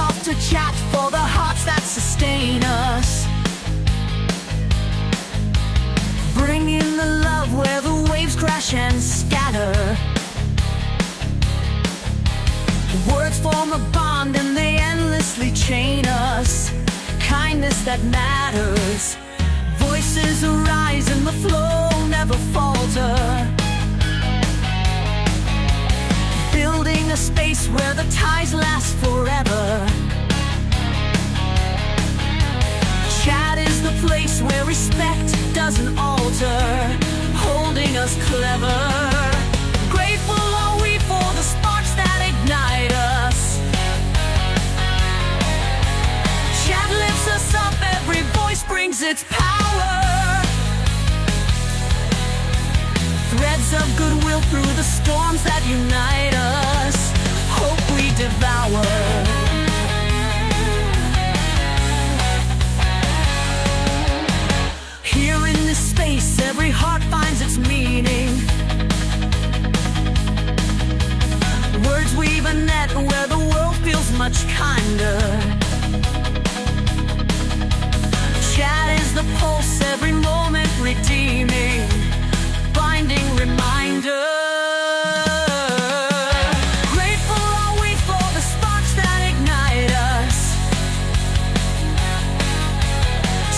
off to chat for the hearts that sustain us. Bringing the love where the waves crash and scatter. Words form a bond and they endlessly chain us. Kindness that matters. Voices arise and the flow never falter. Building a space where the ties last forever. Chat is the place where respect doesn't alter, holding us clever. Grateful are we for the sparks that ignite us. Chat lifts us up, every voice brings its power. Threads of goodwill through the storms that unite us. Hope we devour. Here in this space, every heart finds its meaning. Words weave a net where the world feels much kinder. Chat is the pulse, every moment redeeming, binding reminder. Grateful are we for the sparks that ignite us.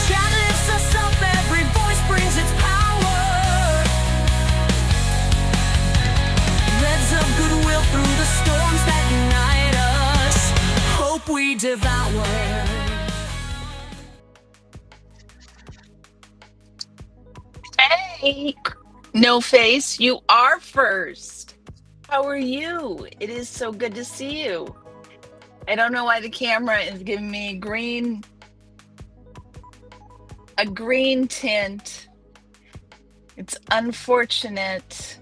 Chat lifts us up, every voice brings its power. Threads of goodwill through the storms that unite us. Hope we devour. Hey, No Face, you are first. How are you? It is so good to see you. I don't know why the camera is giving me a green tint. It's unfortunate.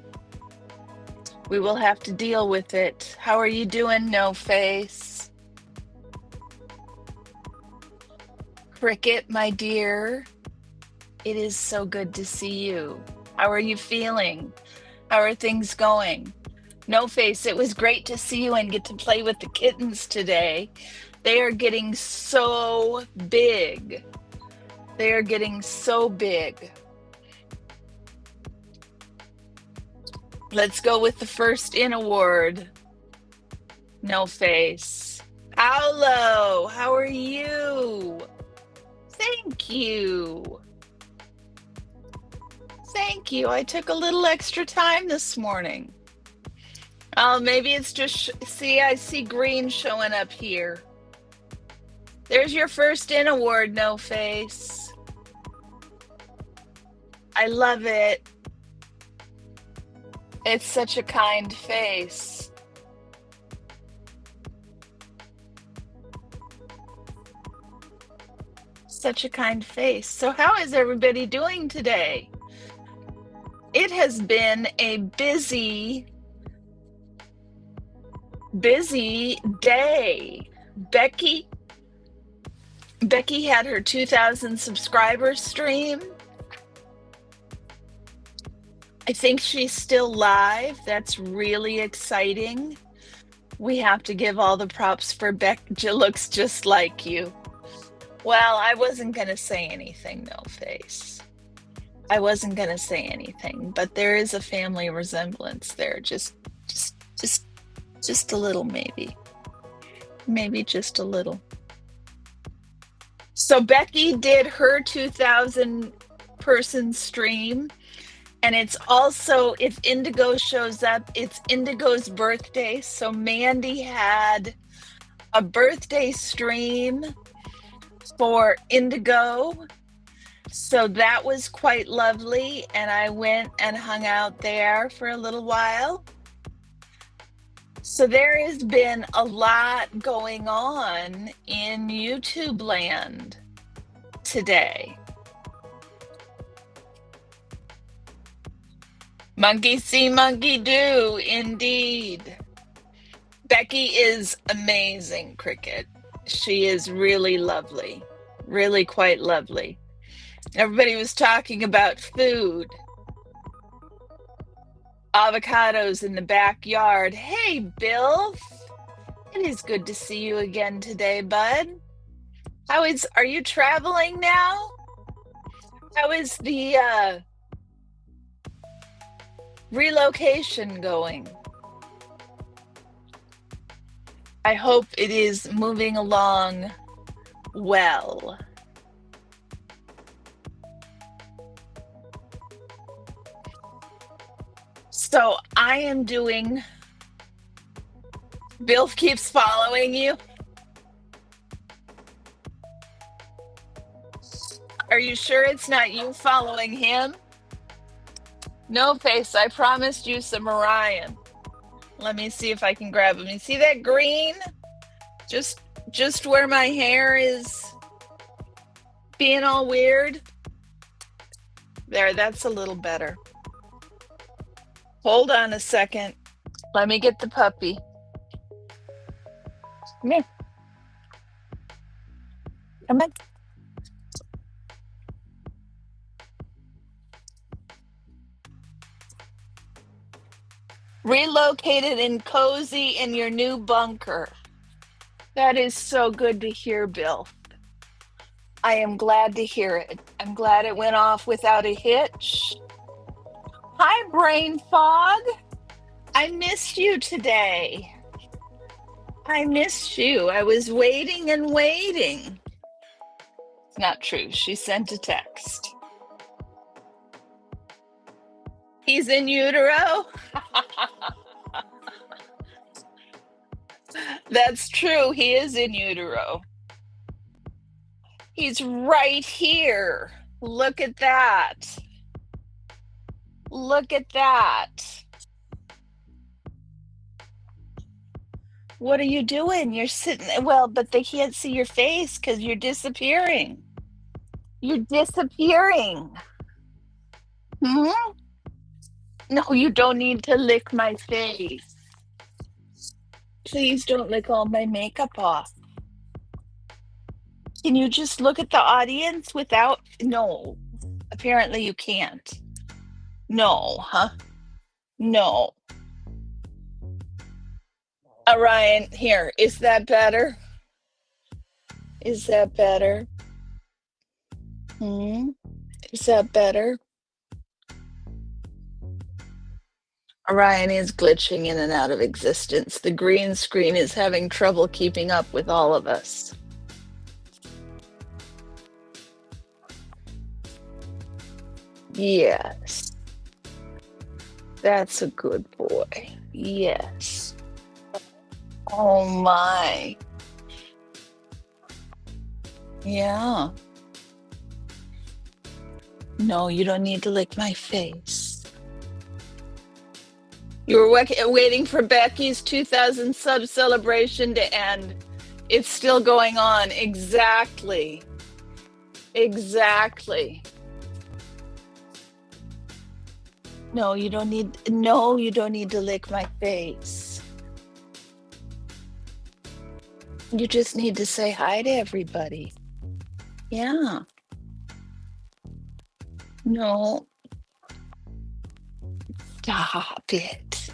We will have to deal with it. How are you doing, No Face? Cricket, my dear. It is so good to see you. How are you feeling? How are things going? No Face, it was great to see you and get to play with the kittens today. They are getting so big. They are getting so big. Let's go with the first in award. No Face. Paolo, how are you? Thank you. Thank you. I took a little extra time this morning. Oh, maybe it's just, I see green showing up here. There's your first in award, No Face. I love it. It's such a kind face. Such a kind face. So how is everybody doing today? It has been a busy day. Becky had her 2,000 subscriber stream. I think she's still live. That's really exciting. We have to give all the props for Becky. Looks just like you. Well, I wasn't going to say anything, No Face. I wasn't going to say anything, but there is a family resemblance there. Just a little, maybe. Maybe just a little. So Becky did her 2,000 person stream, and it's also, if Indigo shows up, it's Indigo's birthday. So Mandy had a birthday stream for Indigo. So that was quite lovely, and I went and hung out there for a little while. So there has been a lot going on in YouTube land today. Monkey see, monkey do, indeed. Becky is amazing, Cricket. She is really lovely, really quite lovely. Everybody was talking about food. Avocados in the backyard. Hey, Bill. It is good to see you again today, bud. Are you traveling now? How is the relocation going? I hope it is moving along well. So I am doing. Bill keeps following you. Are you sure it's not you following him? No, Face, I promised you some Orion. Let me see if I can grab him. You see that green? Just where my hair is being all weird. There, that's a little better. Hold on a second. Let me get the puppy. Come here. Come on. Relocated and cozy in your new bunker. That is so good to hear, Bill. I am glad to hear it. I'm glad it went off without a hitch. Hi, Brain Fog. I missed you today. I missed you. I was waiting and waiting. It's not true. She sent a text. He's in utero? That's true. He is in utero. He's right here. Look at that. Look at that. What are you doing? You're sitting, well, but they can't see your face because you're disappearing. You're disappearing. Hmm? No, you don't need to lick my face. Please don't lick all my makeup off. Can you just look at the audience without? No, apparently you can't. No, huh? No. Ryan, here, is that better? Is that better? Is that better? Orion is glitching in and out of existence. The green screen is having trouble keeping up with all of us. Yes. That's a good boy. Yes. Oh my. Yeah. No, you don't need to lick my face. You were waiting for Becky's 2000 sub celebration to end. It's still going on. Exactly. Exactly. No, you don't need to lick my face. You just need to say hi to everybody. Yeah. No. Stop it.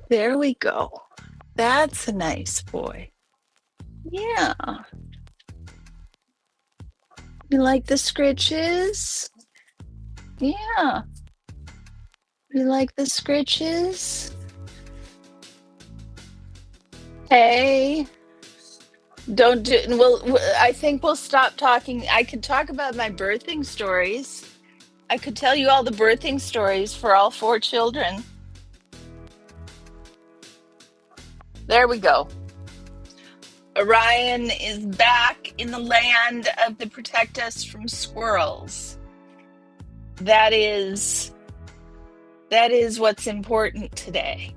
There we go. That's a nice boy. Yeah. You like the scritches? Yeah. You like the scritches? Hey. Don't do, well, I think we'll stop talking. I could talk about my birthing stories. I could tell you all the birthing stories for all 4 children. There we go. Orion is back in the land of the protect us from squirrels. That is what's important today.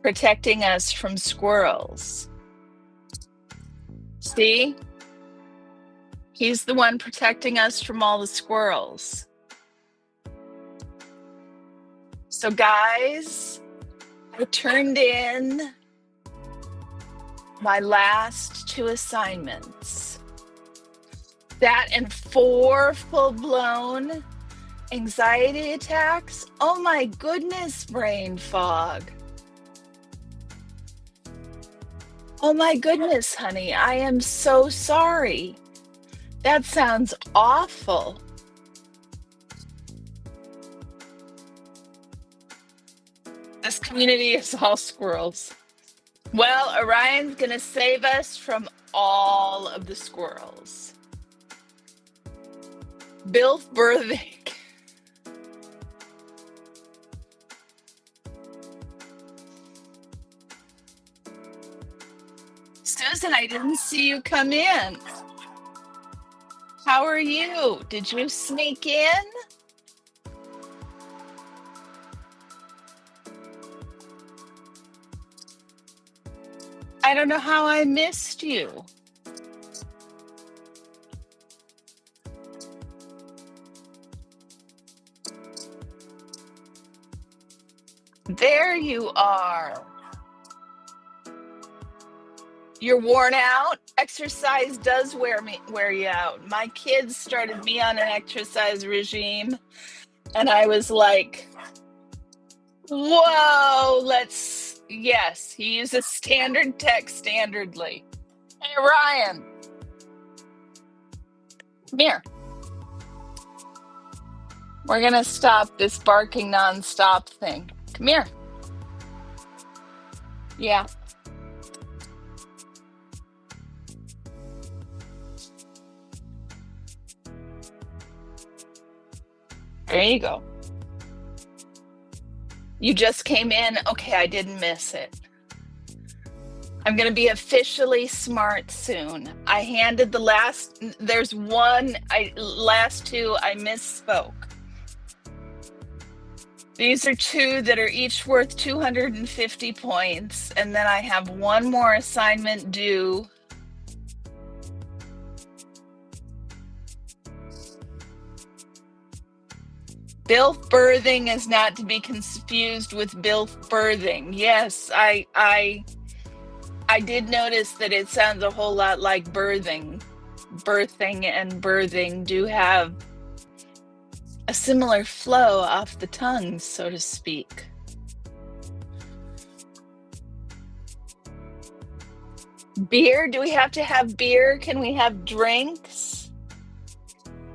Protecting us from squirrels. See? He's the one protecting us from all the squirrels. So guys, I turned in my last 2 assignments. That and 4 full-blown anxiety attacks. Oh my goodness, brain fog. Oh my goodness, honey. I am so sorry. That sounds awful. This community is all squirrels. Well, Orion's gonna save us from all of the squirrels. Bill Burvik. Susan, I didn't see you come in. How are you? Did you sneak in? I don't know how I missed you. There you are. You're worn out. Exercise does wear you out. My kids started me on an exercise regime, and I was like, whoa, yes, he uses standard text standardly. Hey, Ryan, come here. We're going to stop this barking nonstop thing. Come here. Yeah. There you go. You just came in. Okay, I didn't miss it. I'm going to be officially smart soon. I handed the last two I misspoke. These are two that are each worth 250 points. And then I have one more assignment due. Bill birthing is not to be confused with Bill birthing. Yes, I did notice that it sounds a whole lot like birthing. Birthing and birthing do have a similar flow off the tongue, so to speak. Beer? Do we have to have beer? Can we have drinks?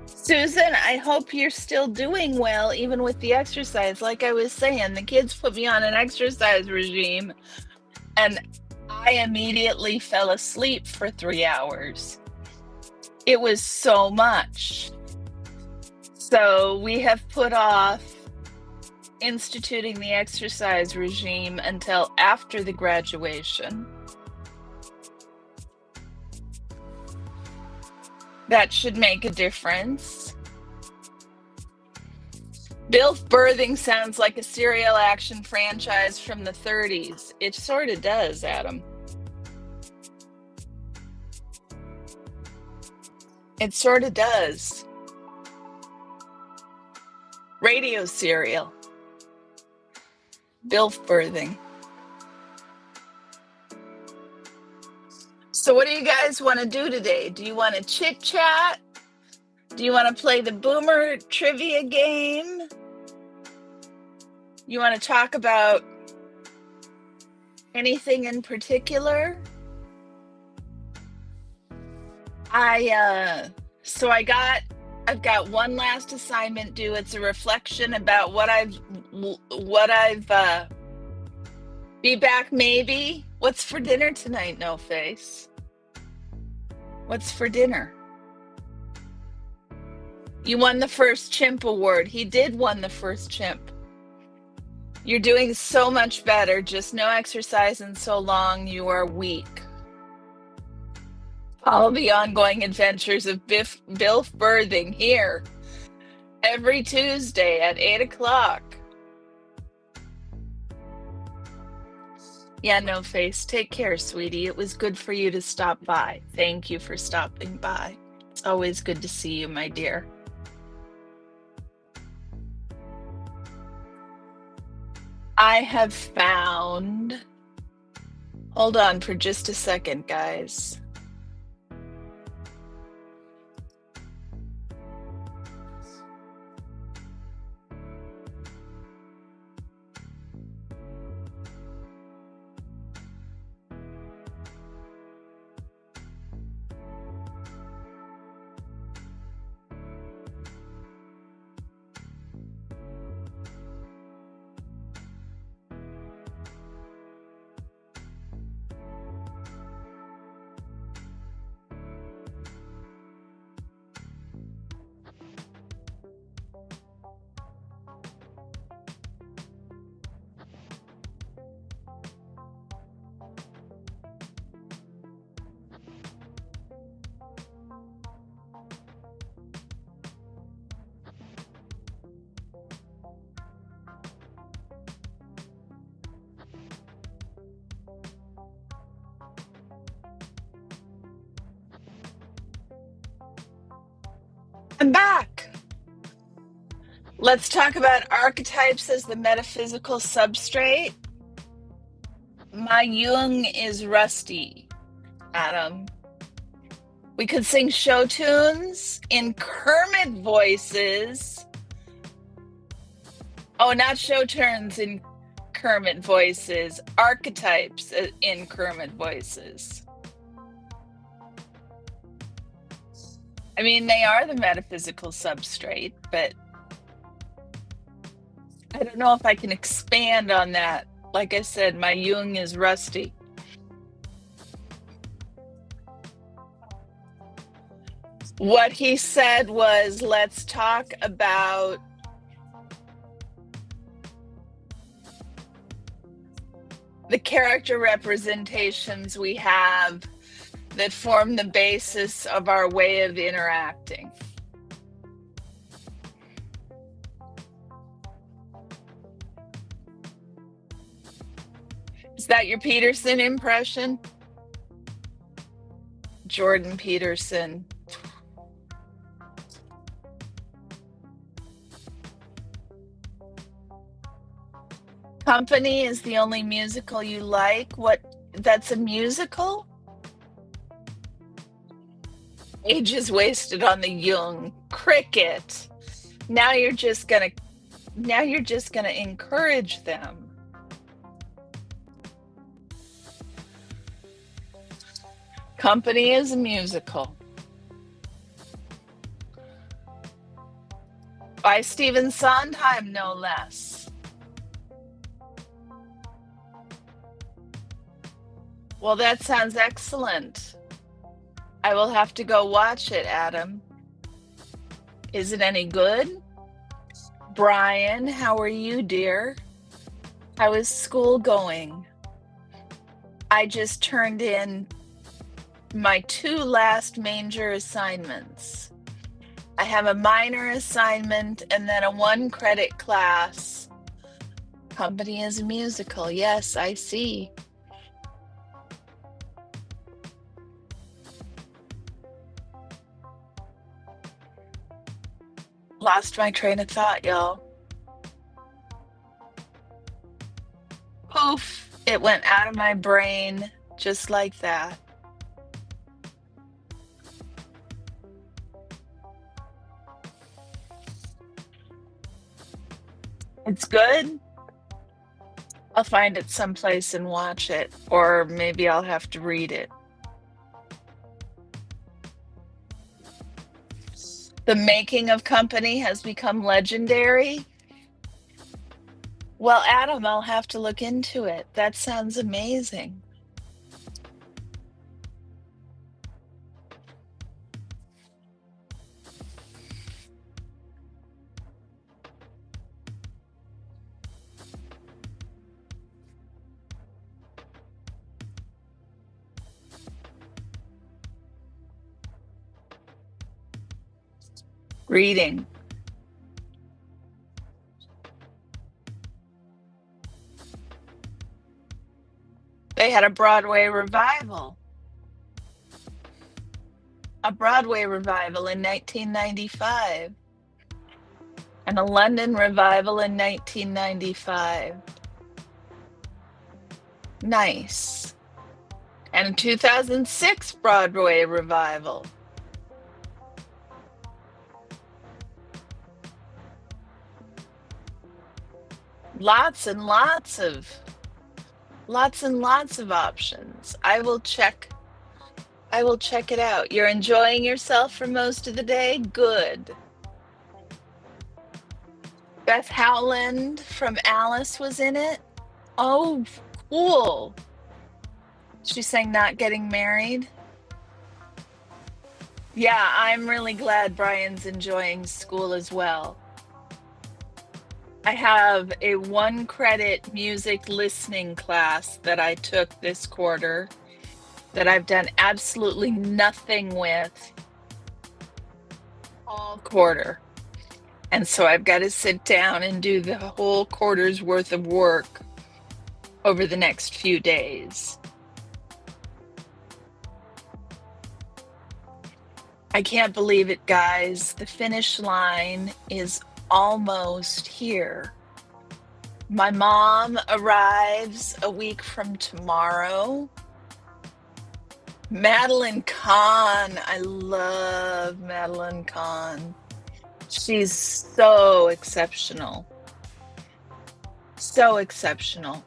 Susan, I hope you're still doing well, even with the exercise. Like I was saying, the kids put me on an exercise regime, and I immediately fell asleep for 3 hours. It was so much. So we have put off instituting the exercise regime until after the graduation. That should make a difference. Bill birthing sounds like a serial action franchise from the 30s. It sort of does, Adam. It sort of does. Radio serial. Bill birthing. So what do you guys want to do today? Do you want to chit chat? Do you want to play the Boomer trivia game? You want to talk about anything in particular? I've got one last assignment due. It's a reflection about what I've be back maybe. What's for dinner tonight, No Face? What's for dinner? You won the first chimp award. He did won the first chimp. You're doing so much better. Just no exercise in so long. You are weak. Follow the ongoing adventures of Bill birthing here every Tuesday at 8 o'clock. Yeah, No Face. Take care, sweetie. It was good for you to stop by. Thank you for stopping by. It's always good to see you, my dear. I have found... Hold on for just a second, guys. I'm back. Let's talk about archetypes as the metaphysical substrate. My Jung is rusty, Adam. We could sing show tunes in Kermit voices. Oh, not show tunes in Kermit voices, archetypes in Kermit voices. I mean, they are the metaphysical substrate, but I don't know if I can expand on that. Like I said, my Jung is rusty. What he said was, let's talk about the character representations we have that form the basis of our way of interacting. Is that your Peterson impression? Jordan Peterson. Company is the only musical you like. What? That's a musical? Ages wasted on the Jung. Cricket. Now you're just gonna encourage them. Company is a musical. By Stephen Sondheim, no less. Well, that sounds excellent. I will have to go watch it, Adam. Is it any good? Brian, how are you, dear? How is school going? I just turned in my 2 last major assignments. I have a minor assignment and then a 1-credit class. Company is a musical. Yes, I see. Lost my train of thought, y'all. Poof, it went out of my brain just like that. It's good. I'll find it someplace and watch it, or maybe I'll have to read it. The making of Company has become legendary. Well, Adam, I'll have to look into it. That sounds amazing. Reading. They had a Broadway revival. A Broadway revival in 1995. And a London revival in 1995. Nice. And a 2006 Broadway revival. Lots and lots of options. I will check it out. You're enjoying yourself for most of the day? Good. Beth Howland from Alice was in it. Oh, cool. She sang Not Getting Married. Yeah, I'm really glad Brian's enjoying school as well. I have a 1-credit music listening class that I took this quarter that I've done absolutely nothing with all quarter. And so I've got to sit down and do the whole quarter's worth of work over the next few days. I can't believe it, guys. The finish line is almost here. My mom arrives a week from tomorrow. Madeline Kahn. I love Madeline Kahn. She's so exceptional. So exceptional.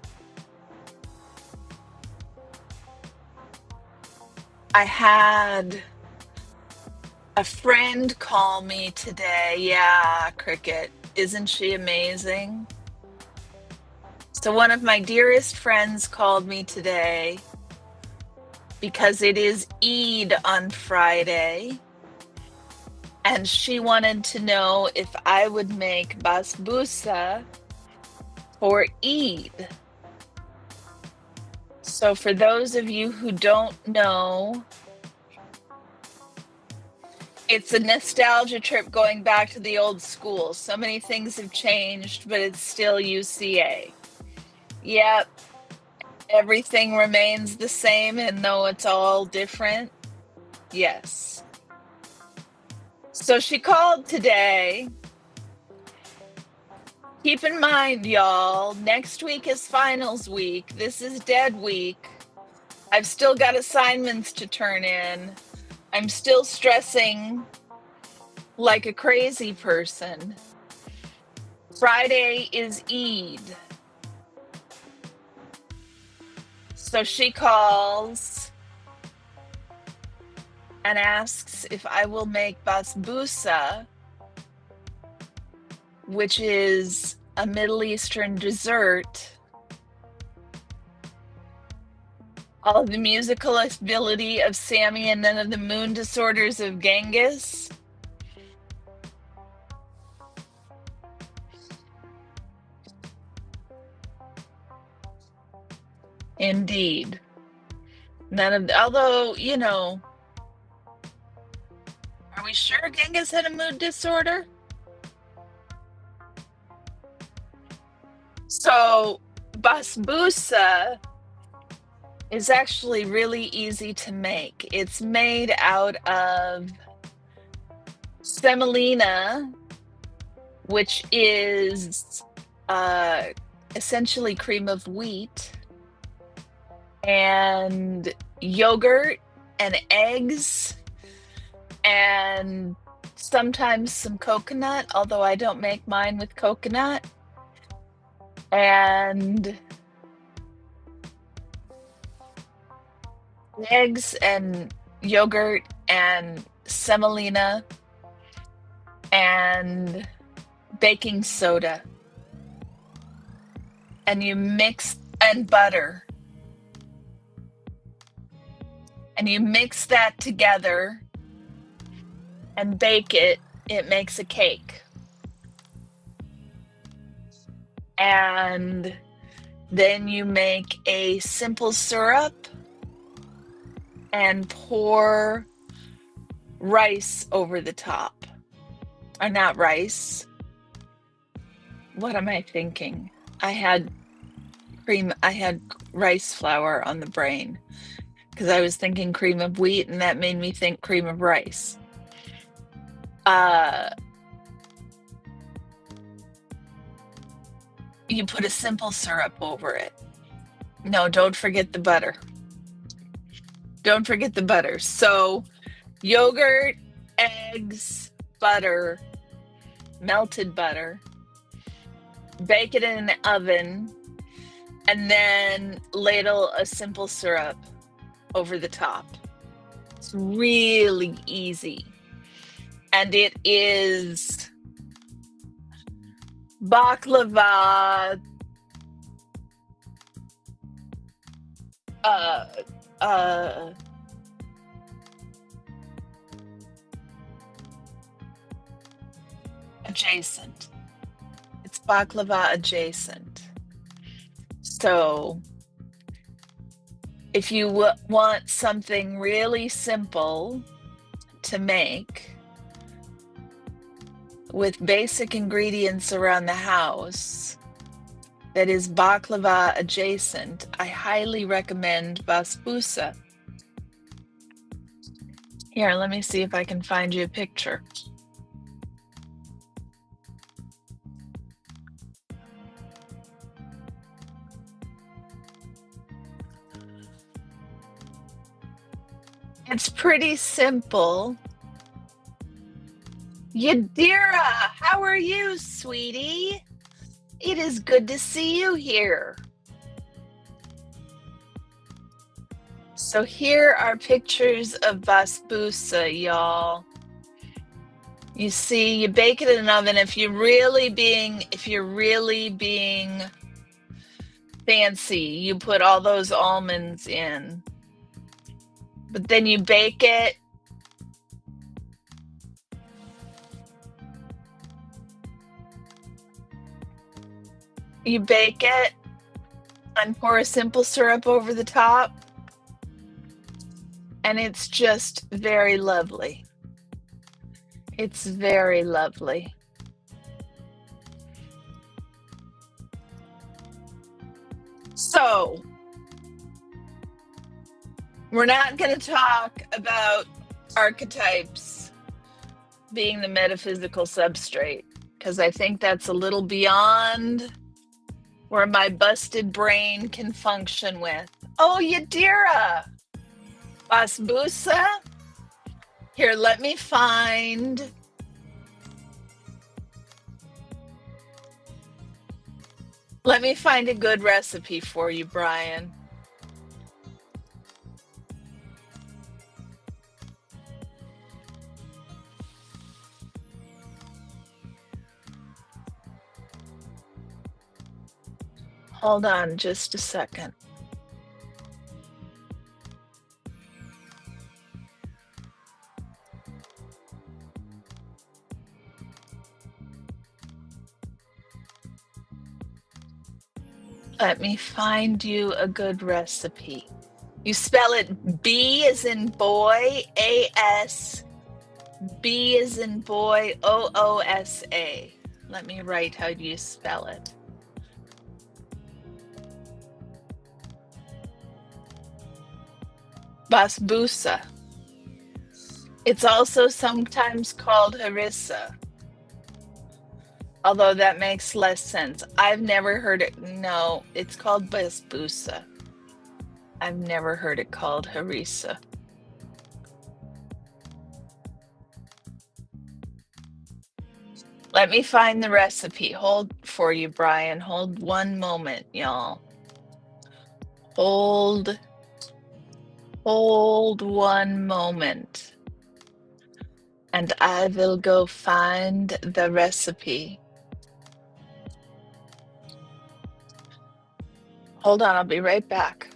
I had a friend call me today. Yeah, Cricket. Isn't she amazing? So, one of my dearest friends called me today because it is Eid on Friday. And she wanted to know if I would make basbousa for Eid. So, for those of you who don't know, it's a nostalgia trip going back to the old school. So many things have changed, but it's still UCA. Yep, everything remains the same, and though it's all different, yes. So she called today. Keep in mind, y'all, next week is finals week. This is dead week. I've still got assignments to turn in. I'm still stressing like a crazy person. Friday is Eid. So she calls and asks if I will make basbousa, which is a Middle Eastern dessert. All of the musical ability of Sammy and none of the moon disorders of Genghis. Indeed. None of, although, you know, are we sure Genghis had a mood disorder? So, basbousa is actually really easy to make. It's made out of semolina, which is essentially cream of wheat, and yogurt and eggs, and sometimes some coconut, although I don't make mine with coconut, and eggs and yogurt and semolina and baking soda. And you mix, and butter. And you mix that together and bake it. It makes a cake. And then you make a simple syrup and pour rice over the top. Or not rice. What am I thinking? I had rice flour on the brain because I was thinking cream of wheat, and that made me think cream of rice. You put a simple syrup over it. No, don't forget the butter. Don't forget the butter. So, yogurt, eggs, butter, melted butter. Bake it in the oven, and then ladle a simple syrup over the top. It's really easy. And it is baklava adjacent. It's baklava adjacent. So if you want something really simple to make with basic ingredients around the house that is baklava adjacent, I highly recommend basbousa. Here, let me see if I can find you a picture. It's pretty simple. Yadira, how are you, sweetie? It is good to see you here. So here are pictures of basbousa, y'all. You see, you bake it in an oven. If you're really being fancy, you put all those almonds in. But then you bake it. You bake it and pour a simple syrup over the top. And it's just very lovely. It's very lovely. So, we're not going to talk about archetypes being the metaphysical substrate, because I think that's a little beyond where my busted brain can function with. Oh, Yadira! Basbousa? Here, let me find a good recipe for you, Brian. Hold on just a second. Let me find you a good recipe. You spell it B as in boy, A-S, B as in boy, O-O-S-A. Let me write how you spell it. Basbousa. It's also sometimes called harissa, although that makes less sense. I've never heard it. No, it's called basbousa. I've never heard it called harissa. Let me find the recipe. Hold for you, Brian. Hold one moment, y'all. Hold one moment. And I will go find the recipe. Hold on, I'll be right back.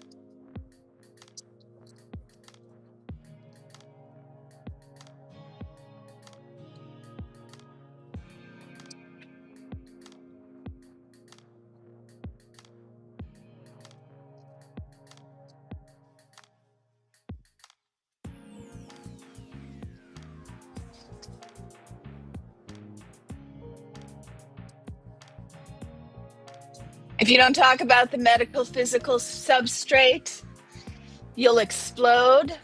If you don't talk about the medical physical substrate, you'll explode.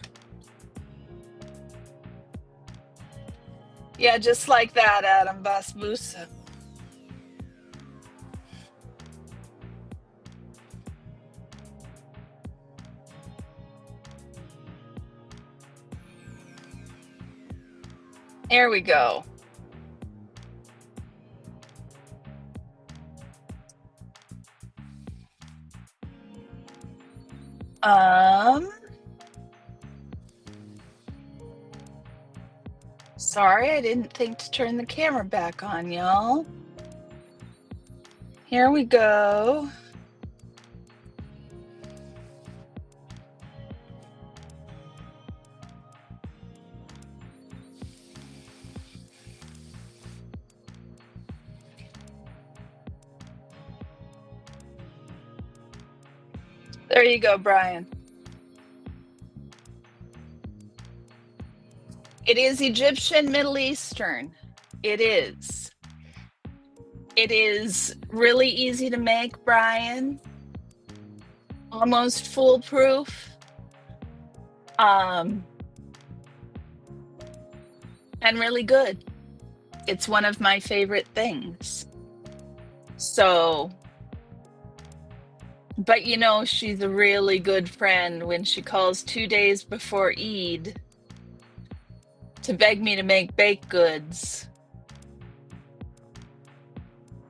Yeah, just like that, Adam. Basbousa. There we go. Sorry, I didn't think to turn the camera back on, y'all. Here we go. There you go, Brian. It is Egyptian, Middle Eastern. It is. It is really easy to make, Brian. Almost foolproof. and really good. It's one of my favorite things. So, but you know, she's a really good friend when she calls 2 days before Eid to beg me to make baked goods.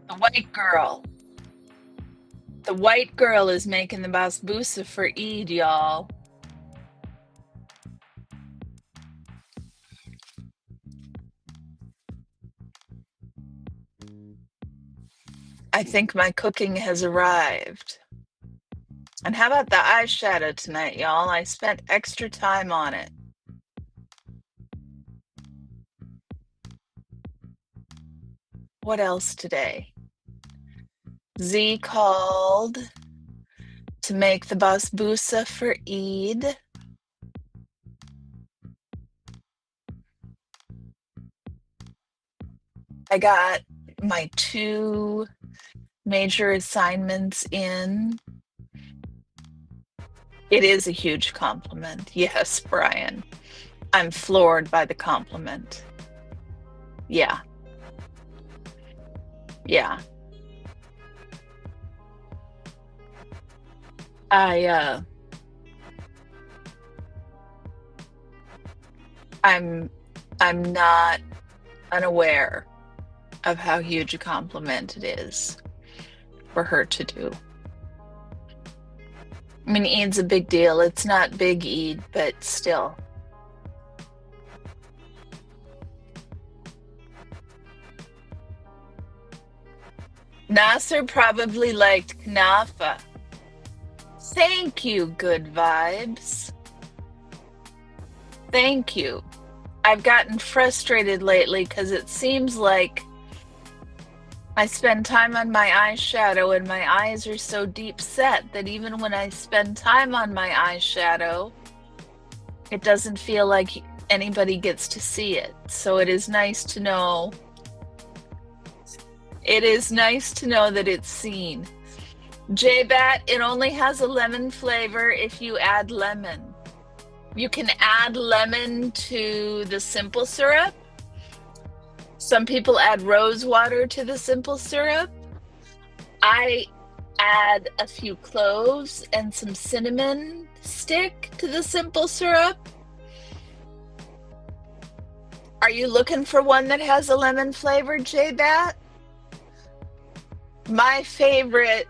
The white girl. The white girl is making the basbousa for Eid, y'all. I think my cooking has arrived. And how about the eyeshadow tonight, y'all? I spent extra time on it. What else today? Z called to make the basbousa for Eid. I got my 2 major assignments in. It is a huge compliment. Yes, Brian. I'm floored by the compliment. Yeah. Yeah. I'm not unaware of how huge a compliment it is for her to do. I mean, Eid's a big deal. It's not big Eid, but still. Nasser probably liked knafa. Thank you, good vibes. Thank you. I've gotten frustrated lately because it seems like I spend time on my eyeshadow and my eyes are so deep set that even when I spend time on my eyeshadow, it doesn't feel like anybody gets to see it. So it is nice to know. It is nice to know that it's seen. J-Bat, it only has a lemon flavor if you add lemon. You can add lemon to the simple syrup. Some people add rose water to the simple syrup. I add a few cloves and some cinnamon stick to the simple syrup. Are you looking for one that has a lemon flavor, J-Bat? My favorite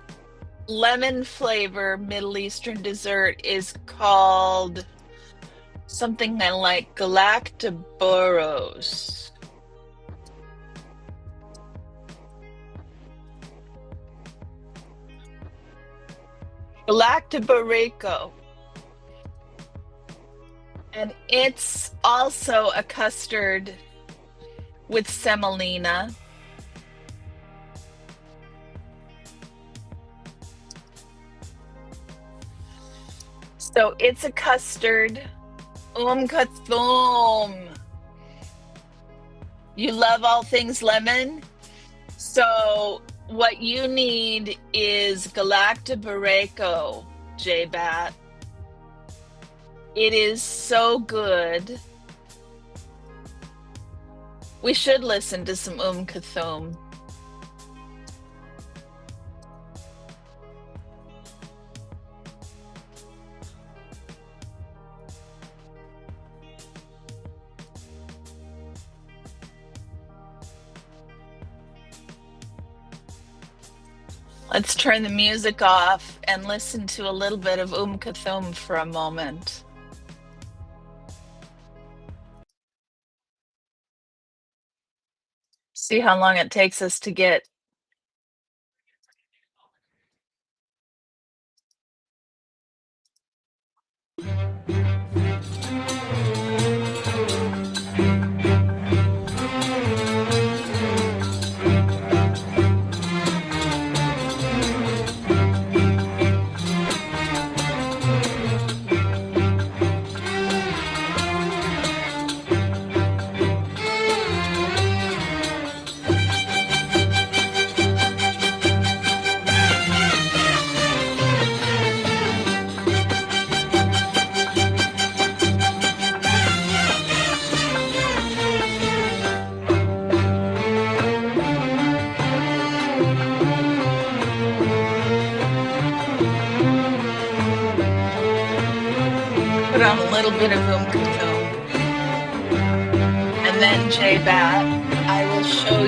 lemon flavor Middle Eastern dessert is called something I like Galactoboros. Galactoboreko. And it's also a custard with semolina. So it's a custard. Kathum. You love all things lemon? So what you need is Galactoboreko, J-Bat. It is so good. We should listen to some Kathum. Let's turn the music off and listen to a little bit of Kathum for a moment. See how long it takes us to get. little bit of Umkathum. And then, J-Bat, I will show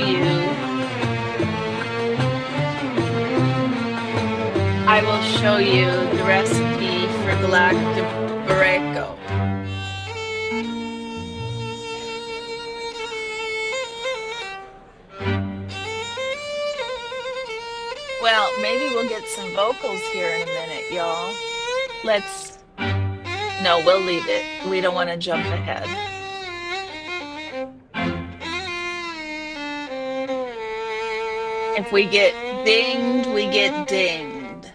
you the recipe for Galactic Well, maybe we'll get some vocals here in a minute, y'all. No, we'll leave it. We don't want to jump ahead. If we get dinged, we get dinged.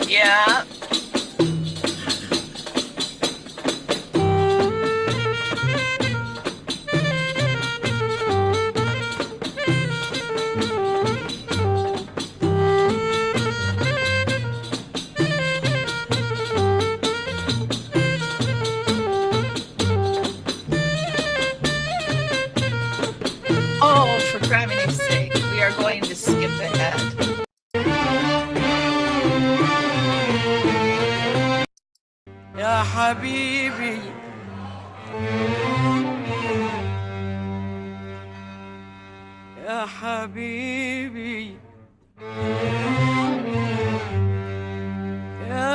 Yeah. Oh, for criminy's sake, we are going to skip ahead. يا حبيبي يا حبيبي يا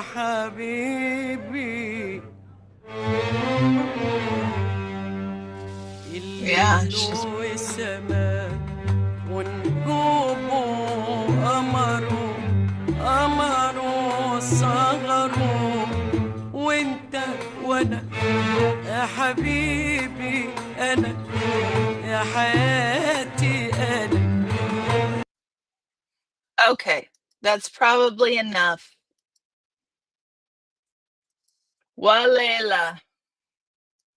حبيبي Yeah, الليل والسماء ونجومه قمره صغره وانت وانا يا حبيبي انا يا حياتي انا. Okay, that's probably enough. Walela.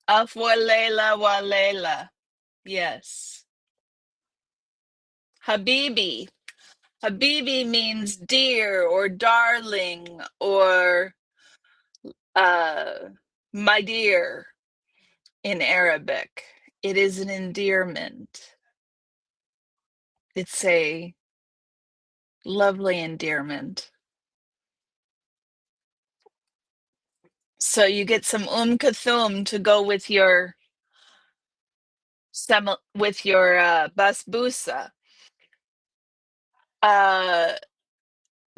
Afwalela walela. Yes. Habibi. Habibi means dear or darling or my dear in Arabic. It is an endearment. It's a lovely endearment. So you get some Kathum to go with your basbousa.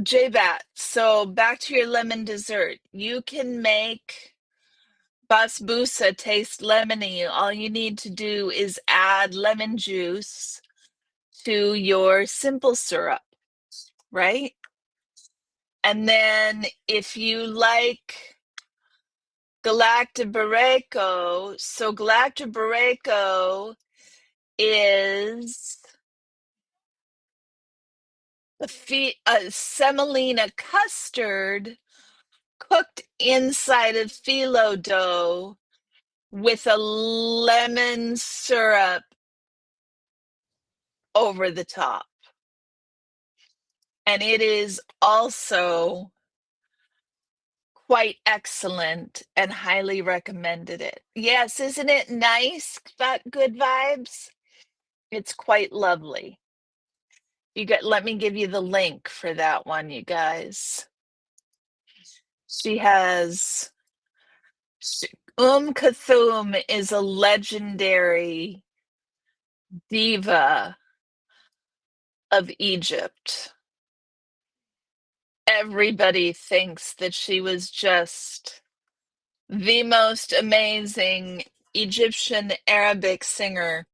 J-Bat, so back to your lemon dessert. You can make basbousa taste lemony. All you need to do is add lemon juice to your simple syrup, right? And then if you like Galactic-Barreco, so Galactic-Barreco is a semolina custard cooked inside of phyllo dough with a lemon syrup over the top. And it is also quite excellent and highly recommended it. Yes, isn't it nice? Got good vibes? It's quite lovely. Let me give you the link for that one, you guys. She has Kathum is a legendary diva of Egypt. Everybody thinks that she was just the most amazing Egyptian Arabic singer.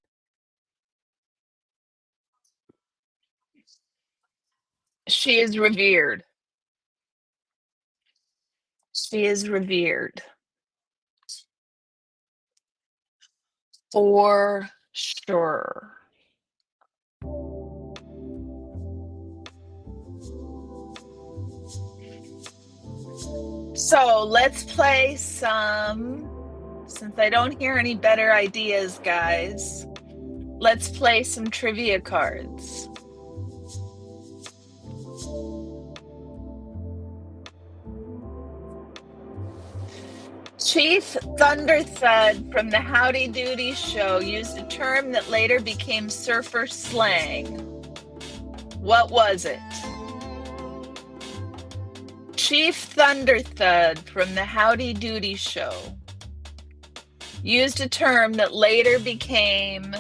She is revered. She is revered. For sure. So let's play some, since I don't hear any better ideas, guys, let's play some trivia cards. Chief Thunderthud from the Howdy Doody Show used a term that later became surfer slang. What was it? Chief Thunderthud from the Howdy Doody Show used a term that later became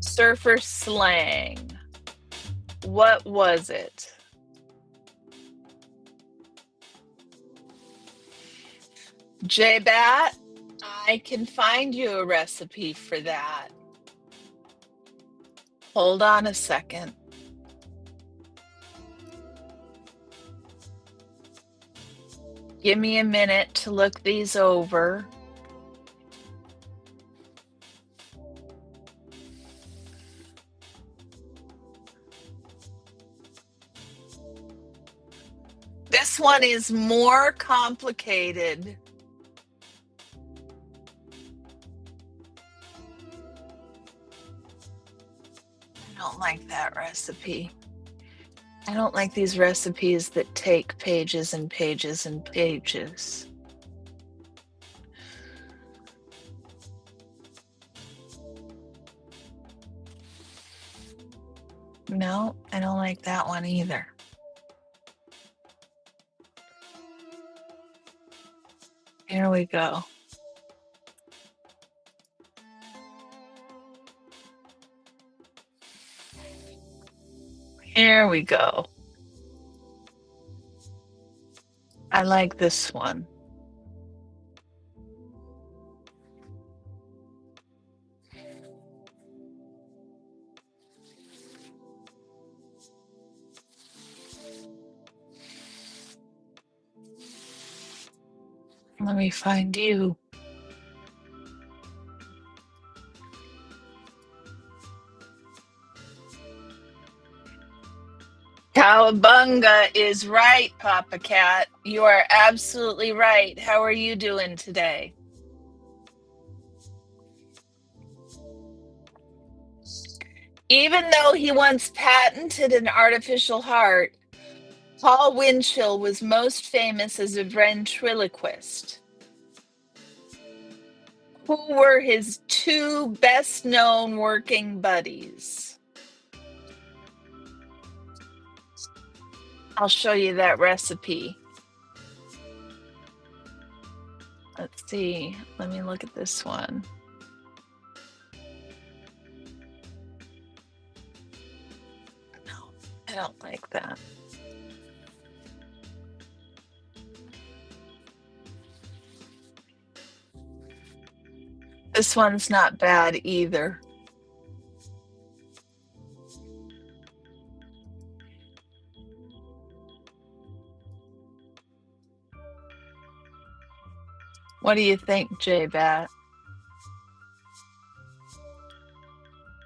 surfer slang. What was it? J-Bat, I can find you a recipe for that. Hold on a second. Give me a minute to look these over. This one is more complicated. I don't like that recipe. I don't like these recipes that take pages and pages and pages. No, I don't like that one either. Here we go. Here we go. I like this one. Let me find you. Cowabunga is right, Papa Cat. You are absolutely right. How are you doing today? Even though he once patented an artificial heart, Paul Winchell was most famous as a ventriloquist. Who were his two best-known working buddies? I'll show you that recipe. Let's see. Let me look at this one. No, I don't like that. This one's not bad either. What do you think, J-Bat?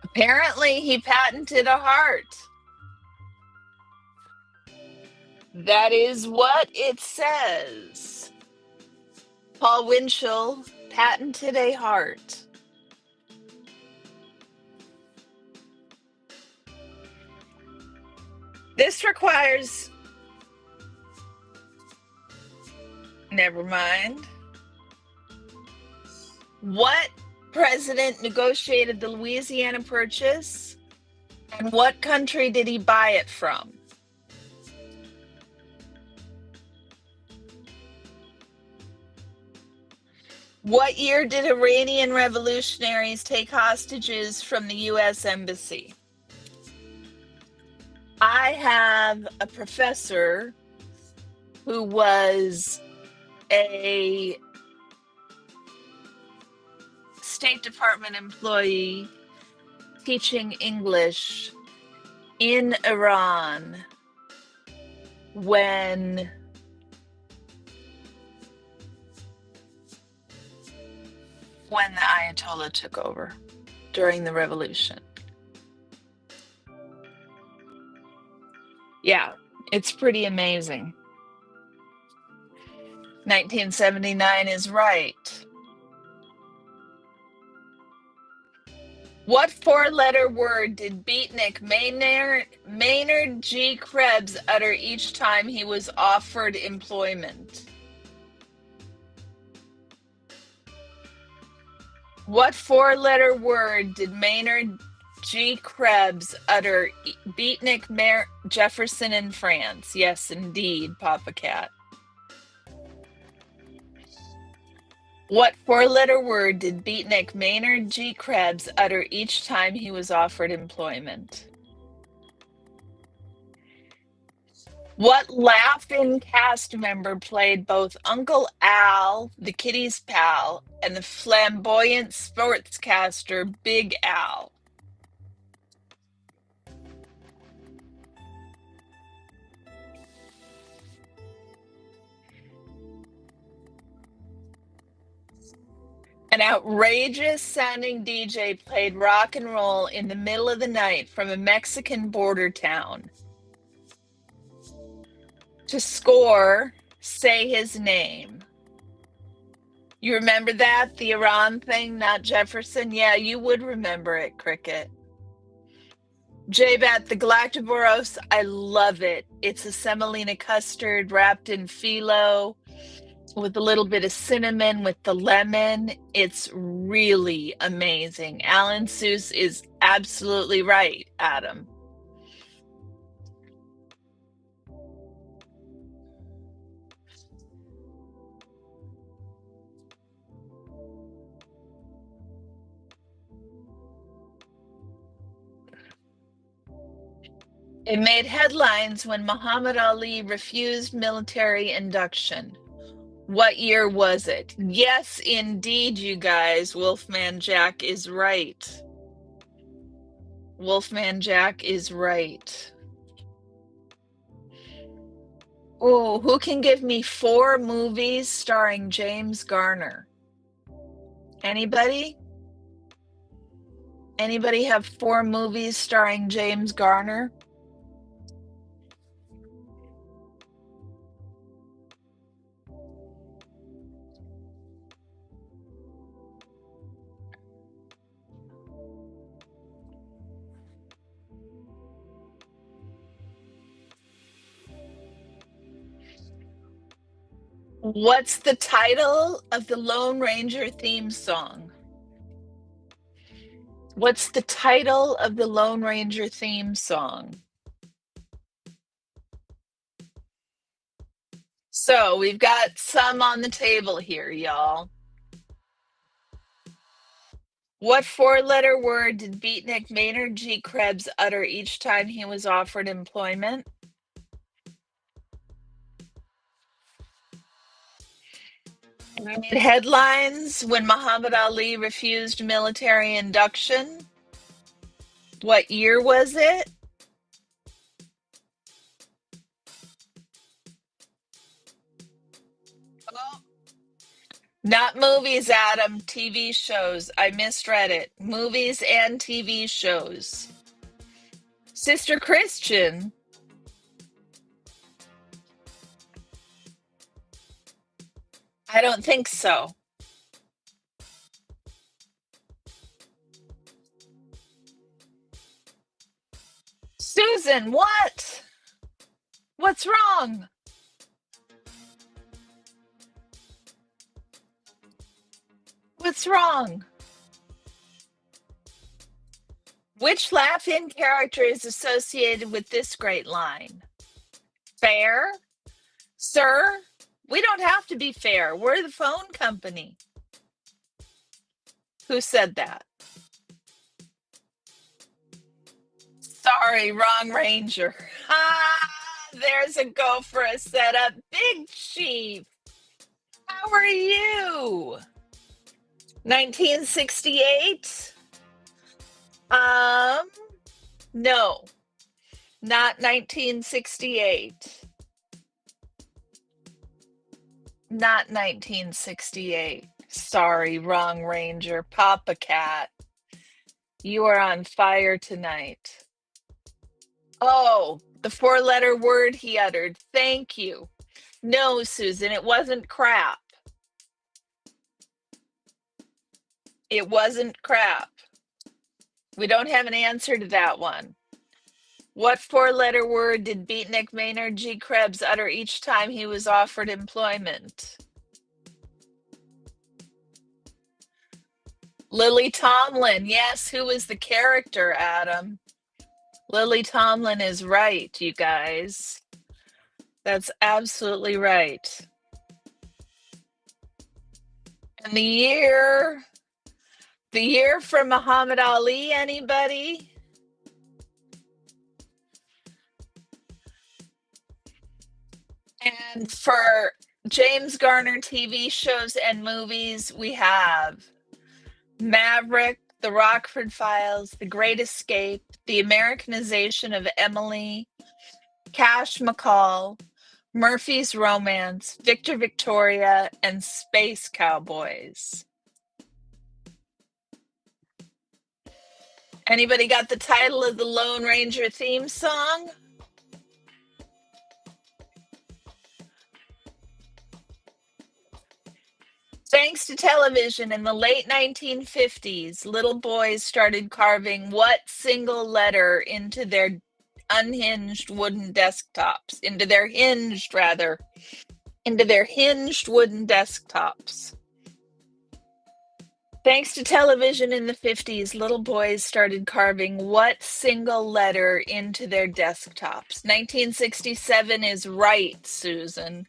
Apparently, he patented a heart. That is what it says. Paul Winchell patented a heart. This requires... Never mind. What president negotiated the Louisiana Purchase? And what country did he buy it from? What year did Iranian revolutionaries take hostages from the U.S. Embassy? I have a professor who was a State Department employee teaching English in Iran when the Ayatollah took over during the revolution. Yeah, it's pretty amazing. 1979 is right. What four-letter word did beatnik Maynard G. Krebs utter each time he was offered employment? What four-letter word did Maynard G. Krebs utter Beatnik Jefferson in France? Yes, indeed, Papa Cat. What four-letter word did Beatnik Maynard G. Krebs utter each time he was offered employment? What Laugh-In cast member played both Uncle Al, the kitty's pal, and the flamboyant sportscaster Big Al? An outrageous sounding DJ played rock and roll in the middle of the night from a Mexican border town. To score, say his name. You remember that? The Iran thing, not Jefferson? Yeah, you would remember it, Cricket. J-Bat, the Galactiboros, I love it. It's a semolina custard wrapped in phyllo with a little bit of cinnamon with the lemon. It's really amazing. Alan Seuss is absolutely right, Adam. It made headlines when Muhammad Ali refused military induction. What year was it? Yes, indeed, you guys. Wolfman Jack is right. Wolfman Jack is right. Oh, who can give me 4 movies starring James Garner? Anybody? Anybody have 4 movies starring James Garner? What's the title of the Lone Ranger theme song? What's the title of the Lone Ranger theme song? So we've got some on the table here, y'all. What 4-letter word did Beatnik Maynard G. Krebs utter each time he was offered employment? We made headlines when Muhammad Ali refused military induction. What year was it? Oh, not movies, Adam. TV shows. I misread it. Movies and TV shows. Sister Christian. I don't think so. Susan, what? What's wrong? What's wrong? Which Laugh-In character is associated with this great line? Fair? Sir? We don't have to be fair. We're the phone company. Who said that? Sorry, wrong Ranger. Ah, there's a go for a setup. Big Chief, how are you? 1968? No, not 1968. Not 1968. Sorry, wrong Ranger. Papa Cat, you are on fire tonight. Oh, the 4-letter word he uttered. Thank you. No, Susan, it wasn't crap. It wasn't crap. We don't have an answer to that one. What 4-letter word did Beatnik Maynard G. Krebs utter each time he was offered employment? Lily Tomlin. Yes, who is the character, Adam? Lily Tomlin is right, you guys. That's absolutely right. And the year for Muhammad Ali, anybody? And for James Garner TV shows and movies, we have Maverick, The Rockford Files, The Great Escape, The Americanization of Emily, Cash McCall, Murphy's Romance, Victor Victoria, and Space Cowboys. Anybody got the title of the Lone Ranger theme song? Thanks to television in the late 1950s, little boys started carving what single letter into their unhinged wooden desktops? Into their hinged wooden desktops. Thanks to television in the 50s, little boys started carving what single letter into their desktops? 1967 is right, Susan.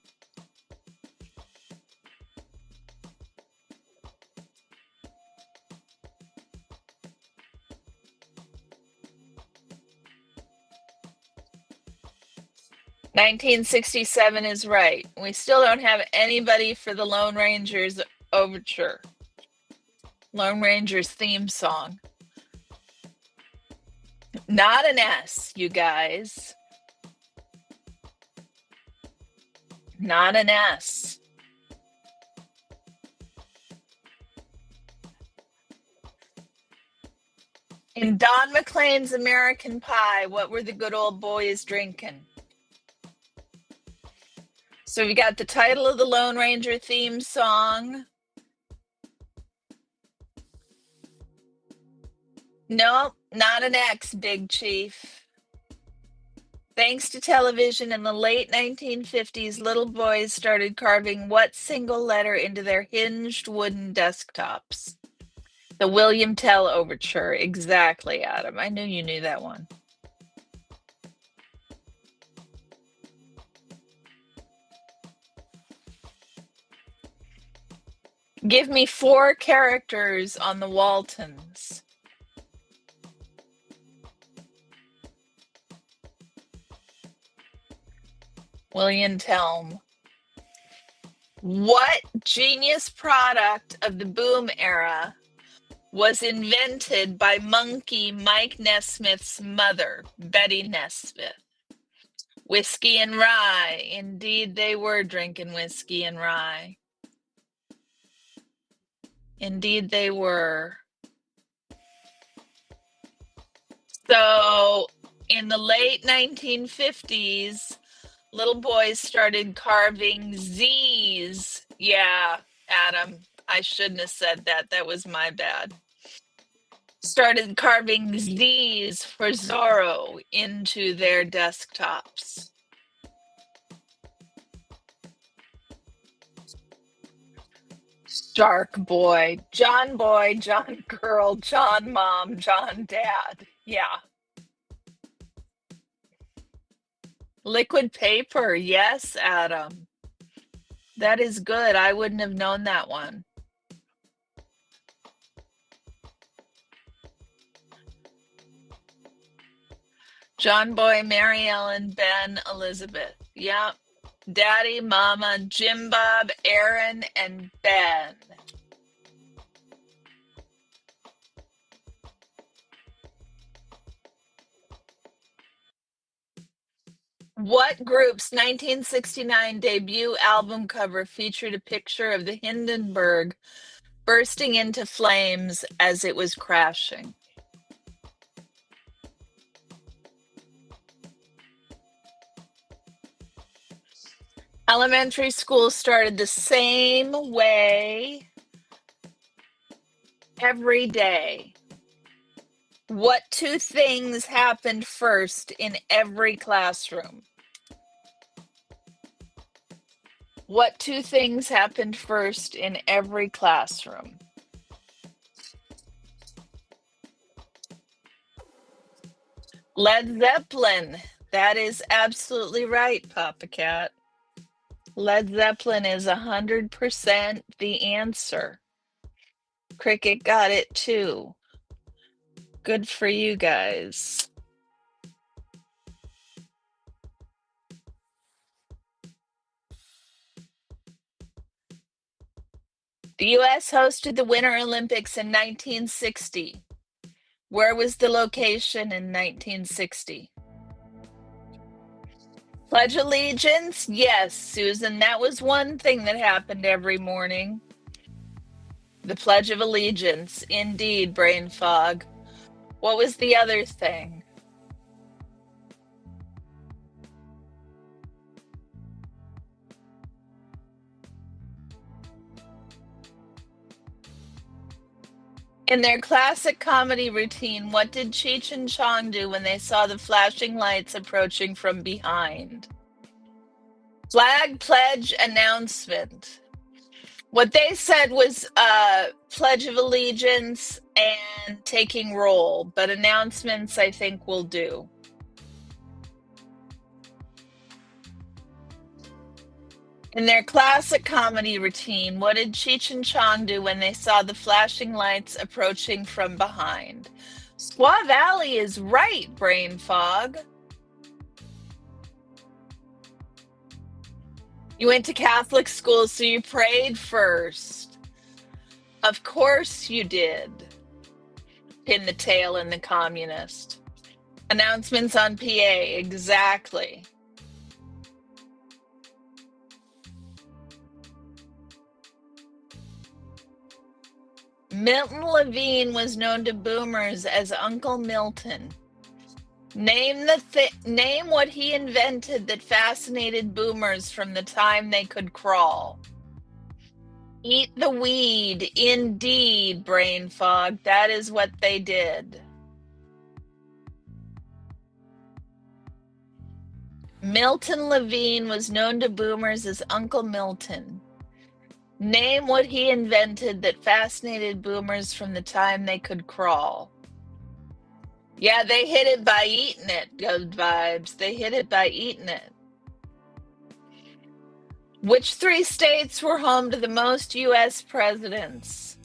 (1967) is right. We still don't have anybody for the Lone Rangers overture. Lone Rangers theme song. Not an S, you guys. Not an S. In Don McLean's American Pie, what were the good old boys drinking? So we got the title of the Lone Ranger theme song. Nope, not an X, Big Chief. Thanks to television in the late 1950s, little boys started carving what single letter into their hinged wooden desktops? The William Tell Overture. Exactly, Adam. I knew you knew that one. Give me 4 characters on the Waltons. William Tell. What genius product of the boom era was invented by monkey Mike Nesmith's mother, Betty Nesmith? Whiskey and rye. Indeed, they were drinking whiskey and rye. Indeed, they were. So, in the late 1950s, little boys started carving Z's. Yeah, Adam, I shouldn't have said that. That was my bad. Started carving Z's for Zorro into their desktops. Shark Boy, John Girl, John Mom, John Dad. Yeah. Liquid paper. Yes, Adam. That is good. I wouldn't have known that one. John Boy, Mary Ellen, Ben, Elizabeth. Yep. Daddy, Mama, Jim Bob, Aaron, and Ben. What group's 1969 debut album cover featured a picture of the Hindenburg bursting into flames as it was crashing? Elementary school started the same way every day. What 2 things happened first in every classroom? What 2 things happened first in every classroom? Led Zeppelin. That is absolutely right, Papa Cat. Led Zeppelin is 100% the answer. Cricket got it too. Good for you guys. The U.S. hosted the Winter Olympics in 1960. Where was the location in 1960? Pledge allegiance? Yes, Susan, that was one thing that happened every morning. The Pledge of Allegiance, indeed, brain fog. What was the other thing? In their classic comedy routine, what did Cheech and Chong do when they saw the flashing lights approaching from behind? Flag pledge announcement. What they said was Pledge of Allegiance and taking roll, but announcements I think will do. In their classic comedy routine, what did Cheech and Chong do when they saw the flashing lights approaching from behind? Squaw Valley is right, brain fog. You went to Catholic school, so you prayed first. Of course you did. Pin the tail in the communist. Announcements on PA, exactly. Milton Levine was known to boomers as Uncle Milton. Name what he invented that fascinated boomers from the time they could crawl. Eat the weed, indeed, brain fog. That is what they did. Milton Levine was known to boomers as Uncle Milton. Name what he invented that fascinated boomers from the time they could crawl. Yeah, they hit it by eating it, good vibes. They hit it by eating it. Which 3 states were home to the most U.S. presidents?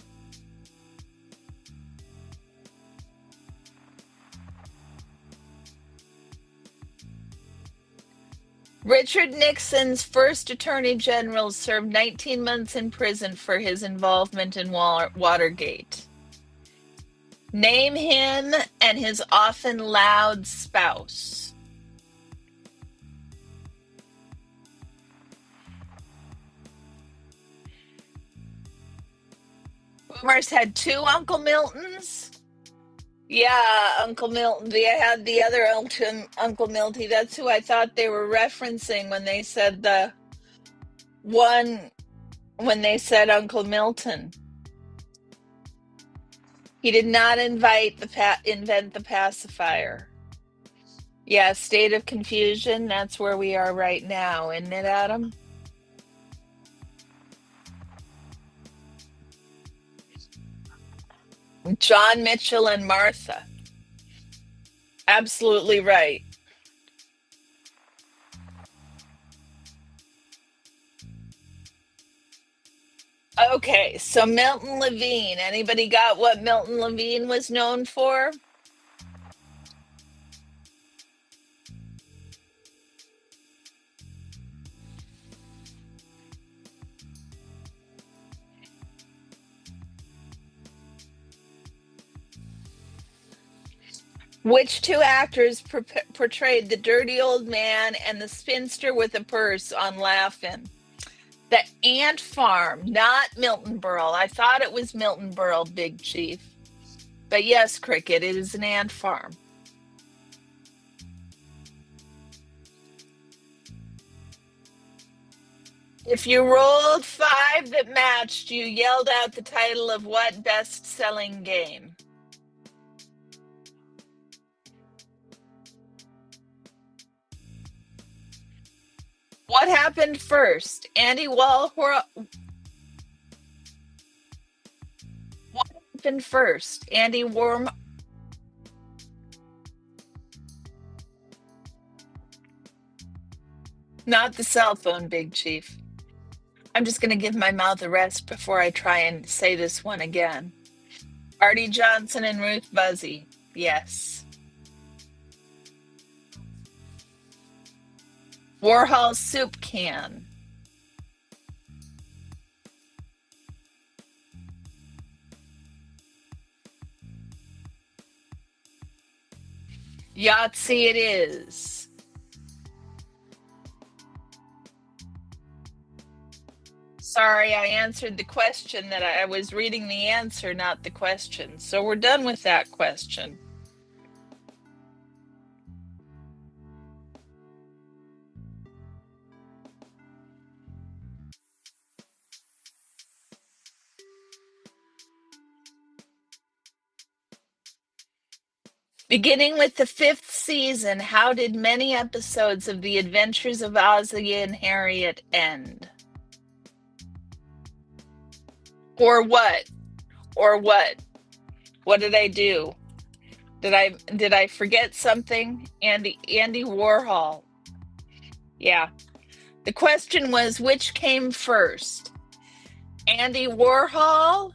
Richard Nixon's first attorney general served 19 months in prison for his involvement in Watergate. Name him and his often loud spouse. Boomers had 2 Uncle Miltons? Yeah, Uncle Milton. They had the other Uncle Milty. That's who I thought they were referencing when they said when they said Uncle Milton. He did not invent the pacifier. Yeah, state of confusion. That's where we are right now, isn't it, Adam? John Mitchell and Martha. Absolutely right. Okay, so Milton Levine. Anybody got what Milton Levine was known for? Which 2 actors portrayed the dirty old man and the spinster with a purse on Laugh-In? The Ant Farm, not Milton Berle. I thought it was Milton Berle, Big Chief. But yes, Cricket, it is an ant farm. If you rolled 5 that matched, you yelled out the title of what best-selling game? What happened first? Andy Warhol. What happened first? Andy Warhol. Not the cell phone, Big Chief. I'm just going to give my mouth a rest before I try and say this one again. Artie Johnson and Ruth Buzzy. Yes. Warhol soup can. Yahtzee it is. Sorry, I answered the question that I was reading the answer, not the question. So we're done with that question. Beginning with the 5th season, how did many episodes of The Adventures of Ozzie and Harriet end? Or what? Or what? What did I do? Did I forget something? Andy Warhol. Yeah. The question was, which came first? Andy Warhol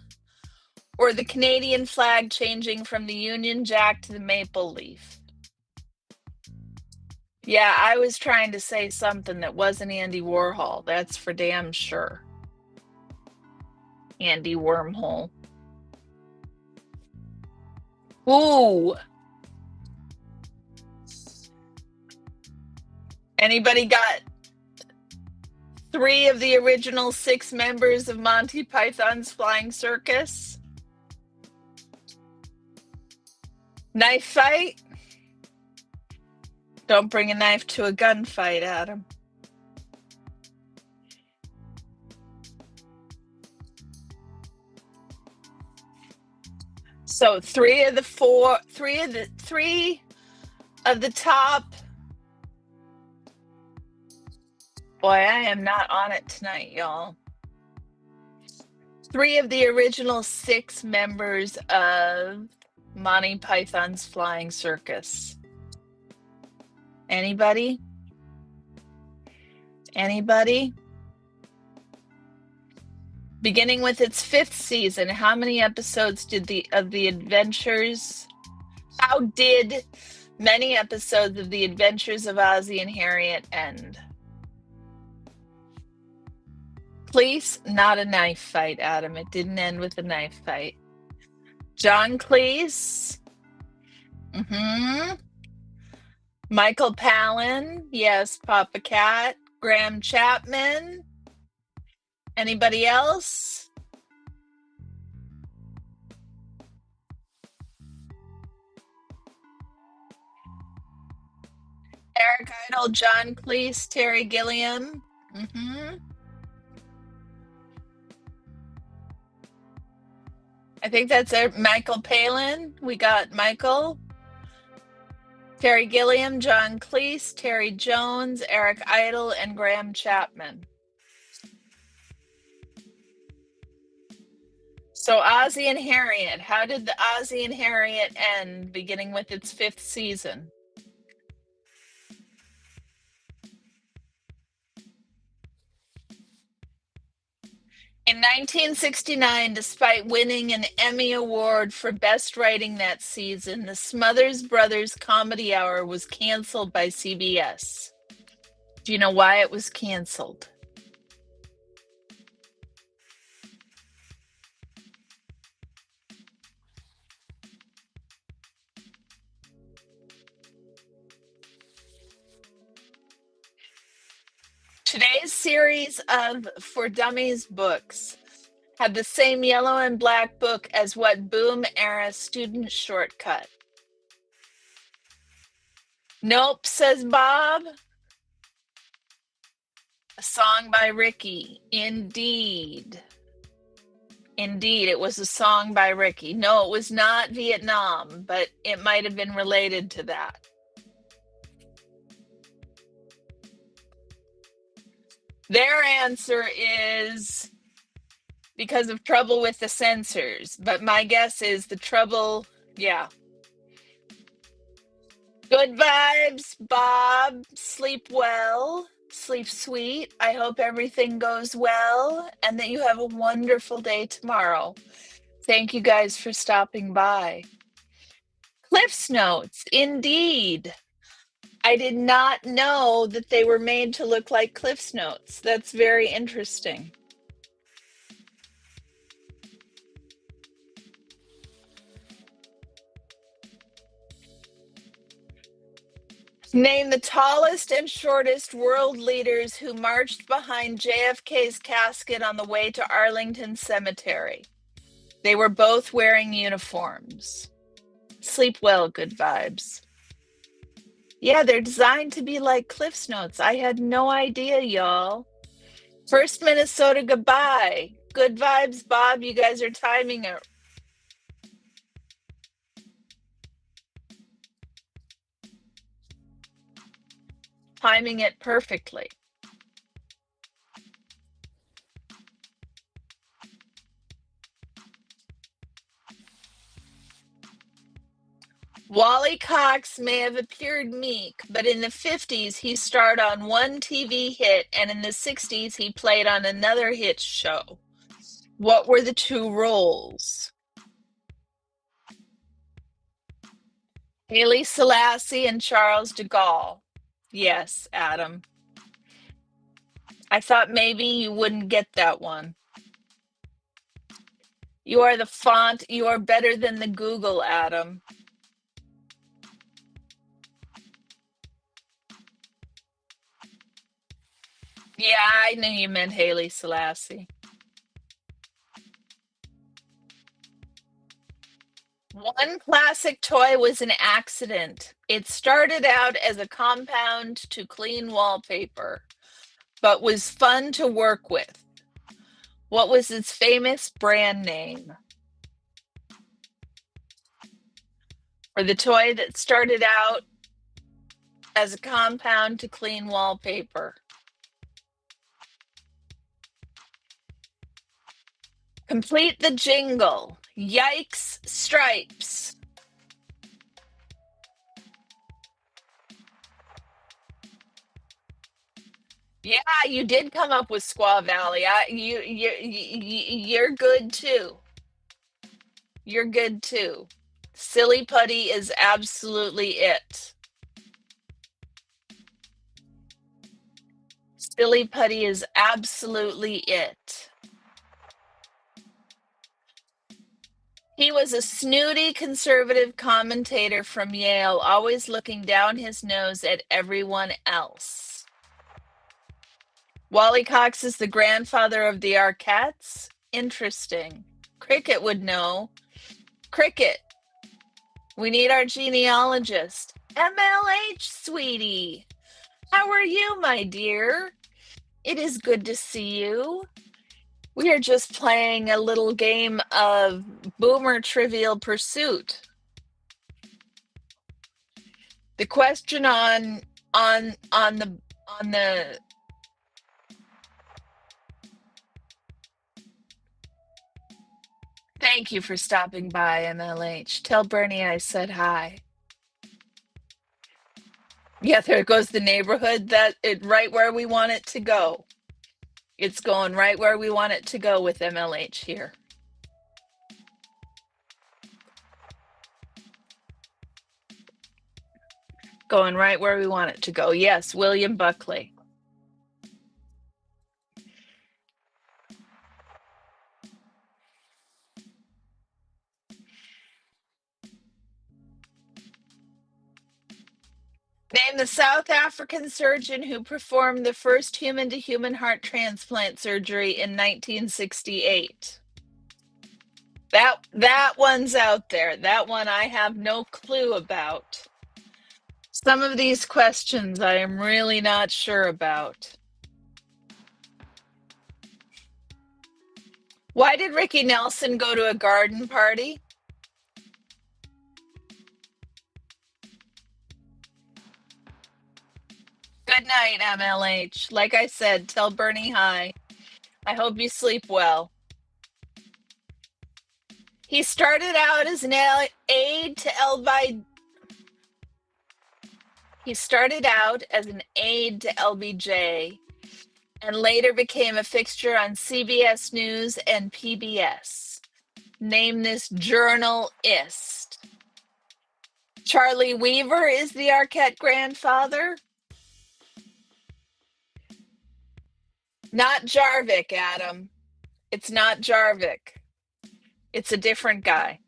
or the Canadian flag changing from the Union Jack to the maple leaf? Yeah, I was trying to say something that wasn't Andy Warhol. That's for damn sure. Andy Wormhole. Ooh. Anybody got 3 of the original 6 members of Monty Python's Flying Circus? Knife fight? Don't bring a knife to a gunfight, Adam. So 3 of the top. Boy, I am not on it tonight, y'all. 3 of the original 6 members of Monty Python's Flying Circus. Anybody? Anybody? Beginning with its 5th season, how many episodes did how did many episodes of The Adventures of Ozzie and Harriet end? Cleese, not a knife fight, Adam. It didn't end with a knife fight. John Cleese. Michael Palin. Yes, Papa Cat. Graham Chapman. Anybody else? Eric Idle, John Cleese, Terry Gilliam. I think that's it. Michael Palin. We got Michael. Terry Gilliam, John Cleese, Terry Jones, Eric Idle, and Graham Chapman. So Ozzie and Harriet. How did the Ozzie and Harriet end, beginning with its 5th season? In 1969, despite winning an Emmy Award for Best Writing that season, the Smothers Brothers Comedy Hour was canceled by CBS. Do you know why it was canceled? Today's series of For Dummies books had the same yellow and black book as what Boom era student shortcut? Nope, says Bob. A song by Ricky. Indeed. Indeed, it was a song by Ricky. No, it was not Vietnam, but it might have been related to that. Their answer is because of trouble with the censors, but my guess is the trouble, yeah. Good vibes, Bob. Sleep well. Sleep sweet. I hope everything goes well and that you have a wonderful day tomorrow. Thank you guys for stopping by. Cliff's Notes, indeed. I did not know that they were made to look like Cliff's Notes. That's very interesting. Name the tallest and shortest world leaders who marched behind JFK's casket on the way to Arlington Cemetery. They were both wearing uniforms. Sleep well, good vibes. Yeah, they're designed to be like Cliff's Notes. I had no idea, y'all. First Minnesota goodbye. Good vibes, Bob. You guys are timing it. Timing it perfectly. Wally Cox may have appeared meek, but in the 50s he starred on one TV hit, and in the 60s he played on another hit show. What were the two roles? Haile Selassie and Charles de Gaulle. Yes, Adam. I thought maybe you wouldn't get that one. You are the font. You are better than the Google, Adam. Yeah, I knew you meant Haile Selassie. One classic toy was an accident. It started out as a compound to clean wallpaper, but was fun to work with. What was its famous brand name? For the toy that started out as a compound to clean wallpaper. Complete the jingle. Yikes, stripes. Yeah, you did come up with Squaw Valley. You're good too. You're good too. Silly Putty is absolutely it. Silly Putty is absolutely it. He was a snooty conservative commentator from Yale, always looking down his nose at everyone else. Wally Cox is the grandfather of the Arquettes? Interesting. Cricket would know. Cricket. We need our genealogist. MLH, sweetie. How are you, my dear? It is good to see you. We are just playing a little game of Boomer Trivial Pursuit. The question on the Thank you for stopping by, MLH. Tell Bernie I said hi. Yeah, there goes the neighborhood right where we want it to go. It's going right where we want it to go with MLH here. Going right where we want it to go. Yes, William Buckley. Name the South African surgeon who performed the first human-to-human heart transplant surgery in 1968. That one's out there. That one I have no clue about. Some of these questions I am really not sure about. Why did Ricky Nelson go to a garden party? Good night, MLH. Like I said, tell Bernie hi. I hope you sleep well. He started out as an aide to He started out as an aide to LBJ and later became a fixture on CBS News and PBS. Name this journalist. Charlie Weaver is the Arquette grandfather. Not Jarvik, Adam. It's not Jarvik. It's a different guy.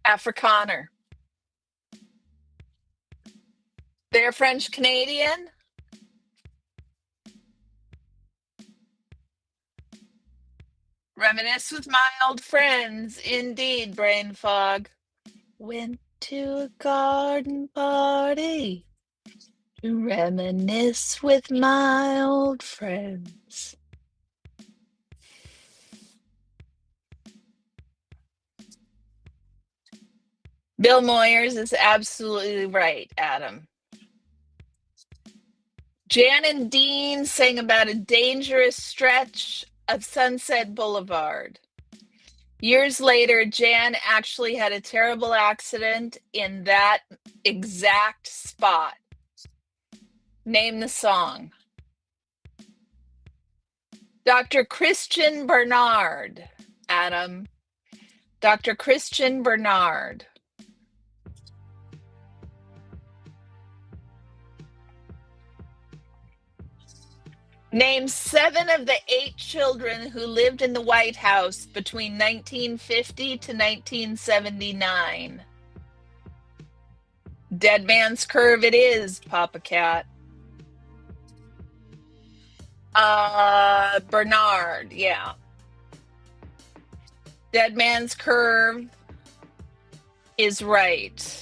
Afrikaner. They're French Canadian. Reminisce with my old friends. Indeed, brain fog. Went to a garden party to reminisce with my old friends. Bill Moyers is absolutely right, Adam. Jan and Dean sang about a dangerous stretch of Sunset Boulevard. Years later, Jan actually had a terrible accident in that exact spot. Name the song. Dr. Christian Bernard, Adam. Dr. Christian Bernard. Name 7 of the 8 children who lived in the White House between 1950 to 1979. Dead Man's Curve it is, Papa Cat. Bernard, yeah. Dead Man's Curve is right.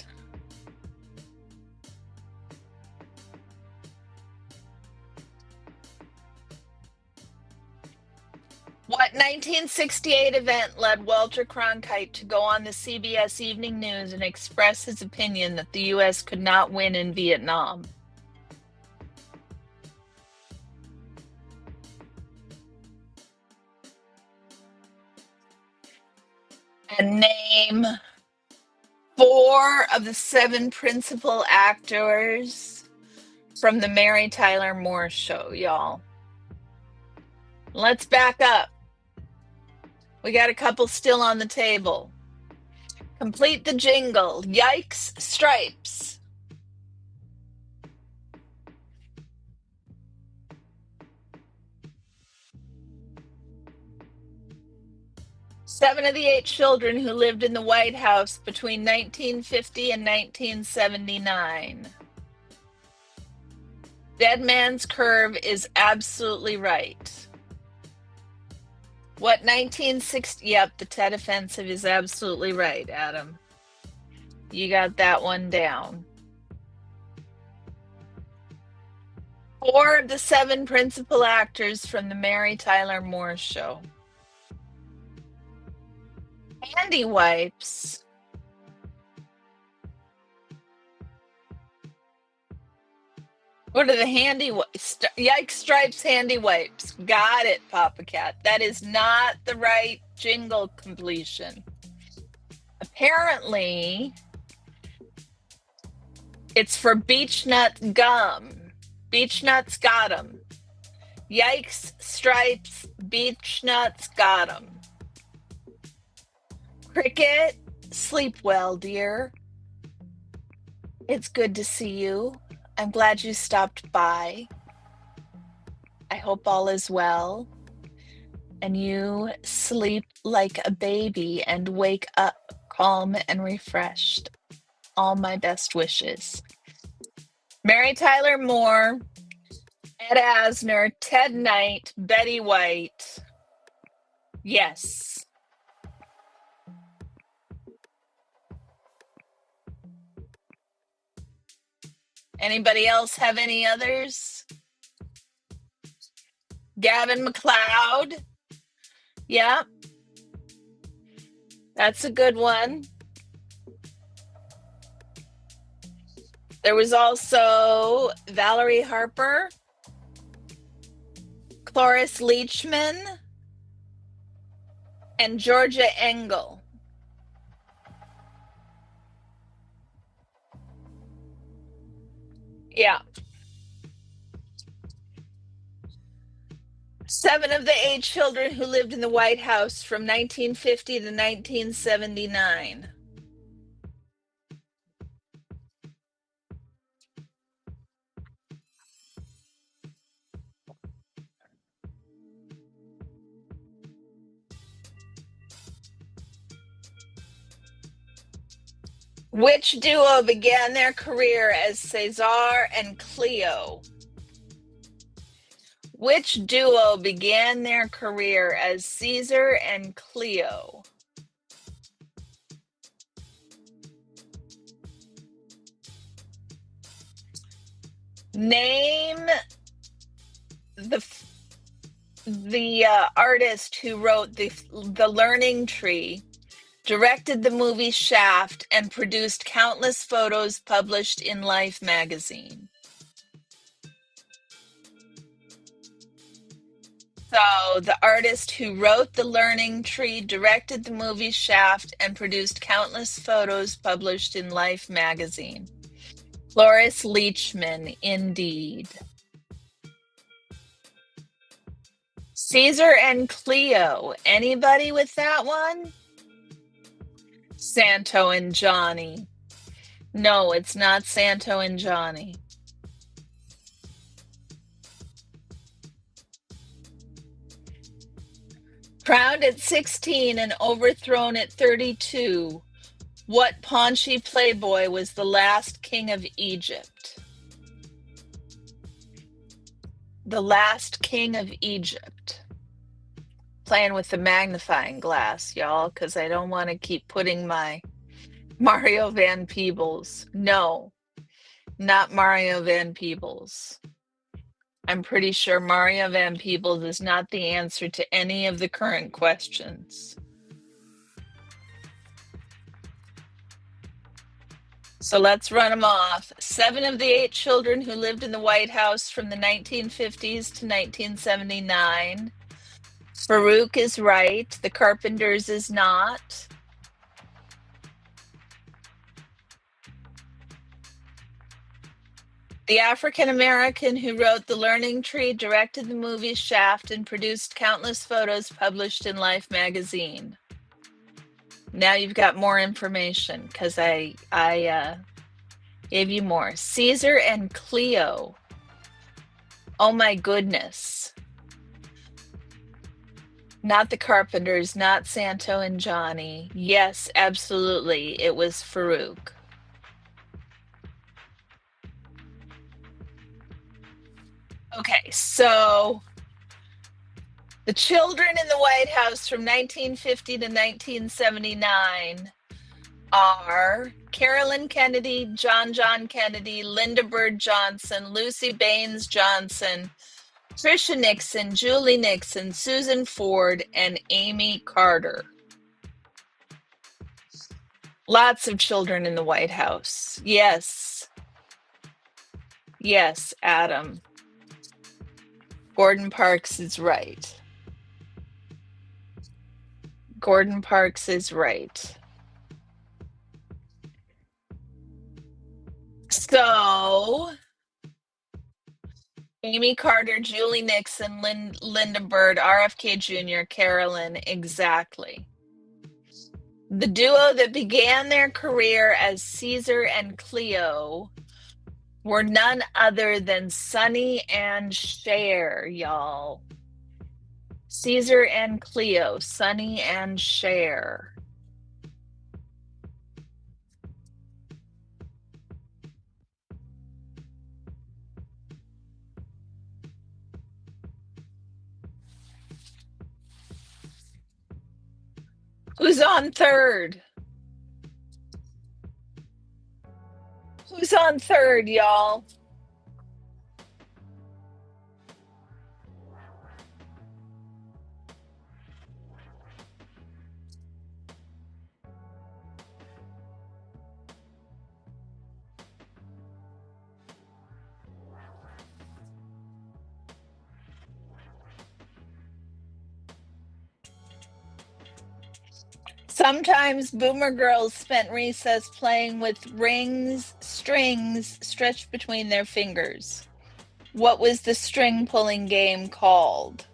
What 1968 event led Walter Cronkite to go on the CBS Evening News and express his opinion that the U.S. could not win in Vietnam? And name 4 of the 7 principal actors from the Mary Tyler Moore Show, y'all. Let's back up. We got a couple still on the table. Complete the jingle. Yikes, stripes. Seven of the 8 children who lived in the White House between 1950 and 1979. Dead Man's Curve is absolutely right. What 1960? Yep, the Tet Offensive is absolutely right, Adam. You got that one down. 4 of the 7 principal actors from the Mary Tyler Moore Show. Handy wipes. What are the handy wipes? Yikes, stripes, handy wipes. Got it, Papa Cat. That is not the right jingle completion. Apparently, it's for Beech Nut Gum. Beech Nuts got 'em. Yikes, stripes, Beech Nuts got 'em. Cricket, sleep well, dear. It's good to see you. I'm glad you stopped by. I hope all is well. And you sleep like a baby and wake up calm and refreshed. All my best wishes. Mary Tyler Moore, Ed Asner, Ted Knight, Betty White. Yes. Anybody else have any others? Gavin McLeod. Yeah. That's a good one. There was also Valerie Harper, Cloris Leachman, and Georgia Engel. Yeah. 7 of the 8 children who lived in the White House from 1950 to 1979. Which duo began their career as Cesar and Cleo? Which duo began their career as Caesar and Cleo? Name the artist who wrote the Learning Tree, directed the movie Shaft, and produced countless photos published in Life magazine. So, the artist who wrote The Learning Tree, directed the movie Shaft, and produced countless photos published in Life magazine. Cloris Leachman, indeed. Caesar and Cleo. Anybody with that one? Santo and Johnny. No, it's not Santo and Johnny. Crowned at 16 and overthrown at 32, what paunchy playboy was the last king of Egypt? The last king of Egypt. Playing with the magnifying glass, y'all, because I don't want to keep putting my Mario Van Peebles. No, not Mario Van Peebles. I'm pretty sure Mario Van Peebles is not the answer to any of the current questions. So let's run them off. 7 of the 8 children who lived in the White House from the 1950s to 1979. Farouk is right. The Carpenters is not. The African American who wrote The Learning Tree, directed the movie Shaft, and produced countless photos published in Life magazine. Now you've got more information because I gave you more. Caesar and Cleo. Oh my goodness. Not the Carpenters, not Santo and Johnny. Yes, absolutely. It was Farouk. Okay, so the children in the White House from 1950 to 1979 are Carolyn Kennedy, John Kennedy, Linda Bird Johnson, Lucy Baines Johnson, Tricia Nixon, Julie Nixon, Susan Ford, and Amy Carter. Lots of children in the White House. Yes. Yes, Adam. Gordon Parks is right. Gordon Parks is right. So, Amy Carter, Julie Nixon, Linda Bird, RFK Jr., Carolyn, exactly. The duo that began their career as Caesar and Cleo were none other than Sonny and Cher, y'all. Caesar and Cleo, Sonny and Cher. Who's on third? Who's on third, y'all? Sometimes boomer girls spent recess playing with strings stretched between their fingers. What was the string pulling game called?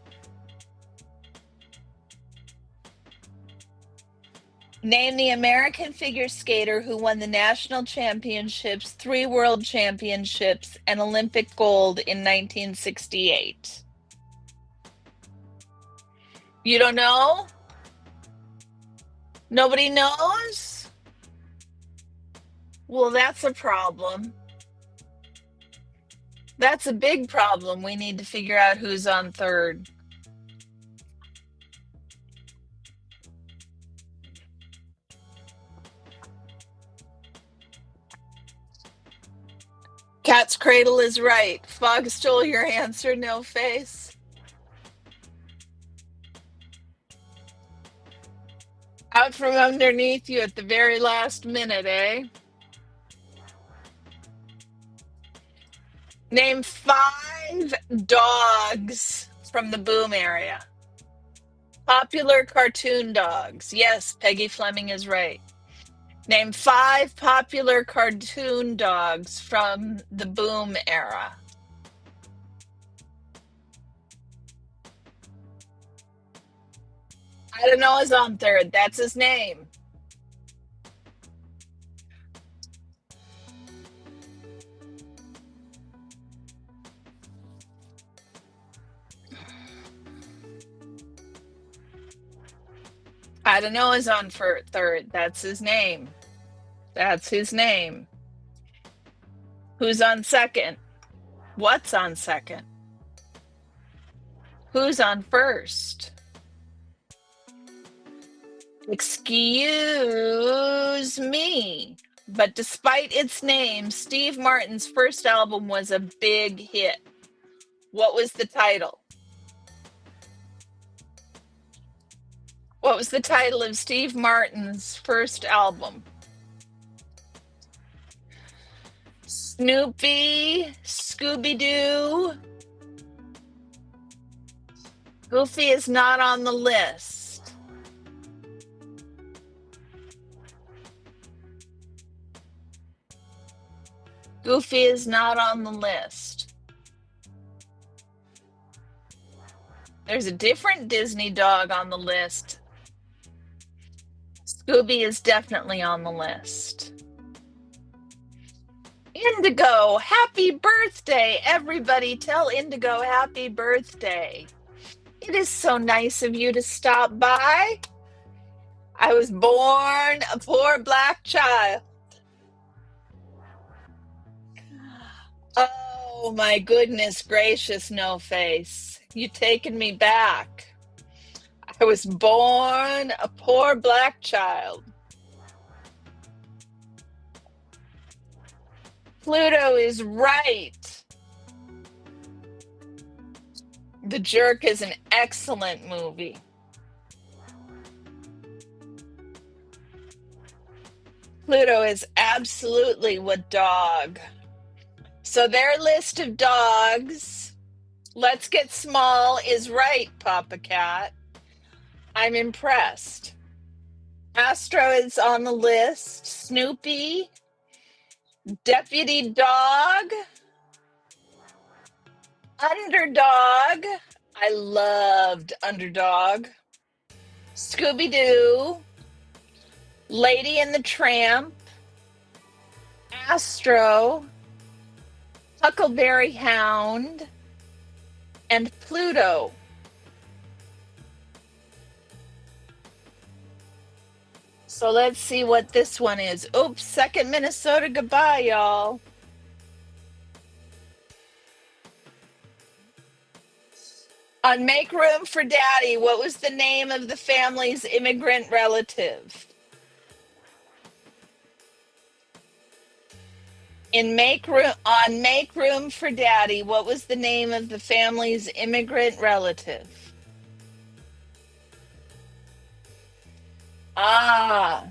Name the American figure skater who won the national championships, 3 world championships, and Olympic gold in 1968. You don't know? Nobody knows? Well, that's a problem. That's a big problem. We need to figure out who's on third. Cat's Cradle is right. Fog stole your answer, no face. Out from underneath you at the very last minute, eh? Name 5 dogs from the Boom area. Popular cartoon dogs. Yes, Peggy Fleming is right. Name 5 popular cartoon dogs from the Boom era. I don't know is on third. That's his name. I don't know is on for third. That's his name. That's his name. Who's on second? What's on second? Who's on first? Excuse me. But despite its name, Steve Martin's first album was a big hit. What was the title? What was the title of Steve Martin's first album? Snoopy, Scooby-Doo. Goofy is not on the list. Goofy is not on the list. There's a different Disney dog on the list. Scooby is definitely on the list. Indigo, happy birthday. Everybody tell Indigo happy birthday. It is so nice of you to stop by. I was born a poor black child. Oh my goodness gracious, no face. You've taken me back. I was born a poor black child. Pluto is right. The Jerk is an excellent movie. Pluto is absolutely what dog. So their list of dogs, Let's Get Small is right, Papa Cat. I'm impressed. Astro is on the list. Snoopy, Deputy Dog, Underdog. I loved Underdog. Scooby-Doo, Lady and the Tramp, Astro, Huckleberry Hound, and Pluto. So let's see what this one is. Oops, second Minnesota goodbye, y'all. On Make Room for Daddy, what was the name of the family's immigrant relative? On Make Room for Daddy, what was the name of the family's immigrant relative? Ah.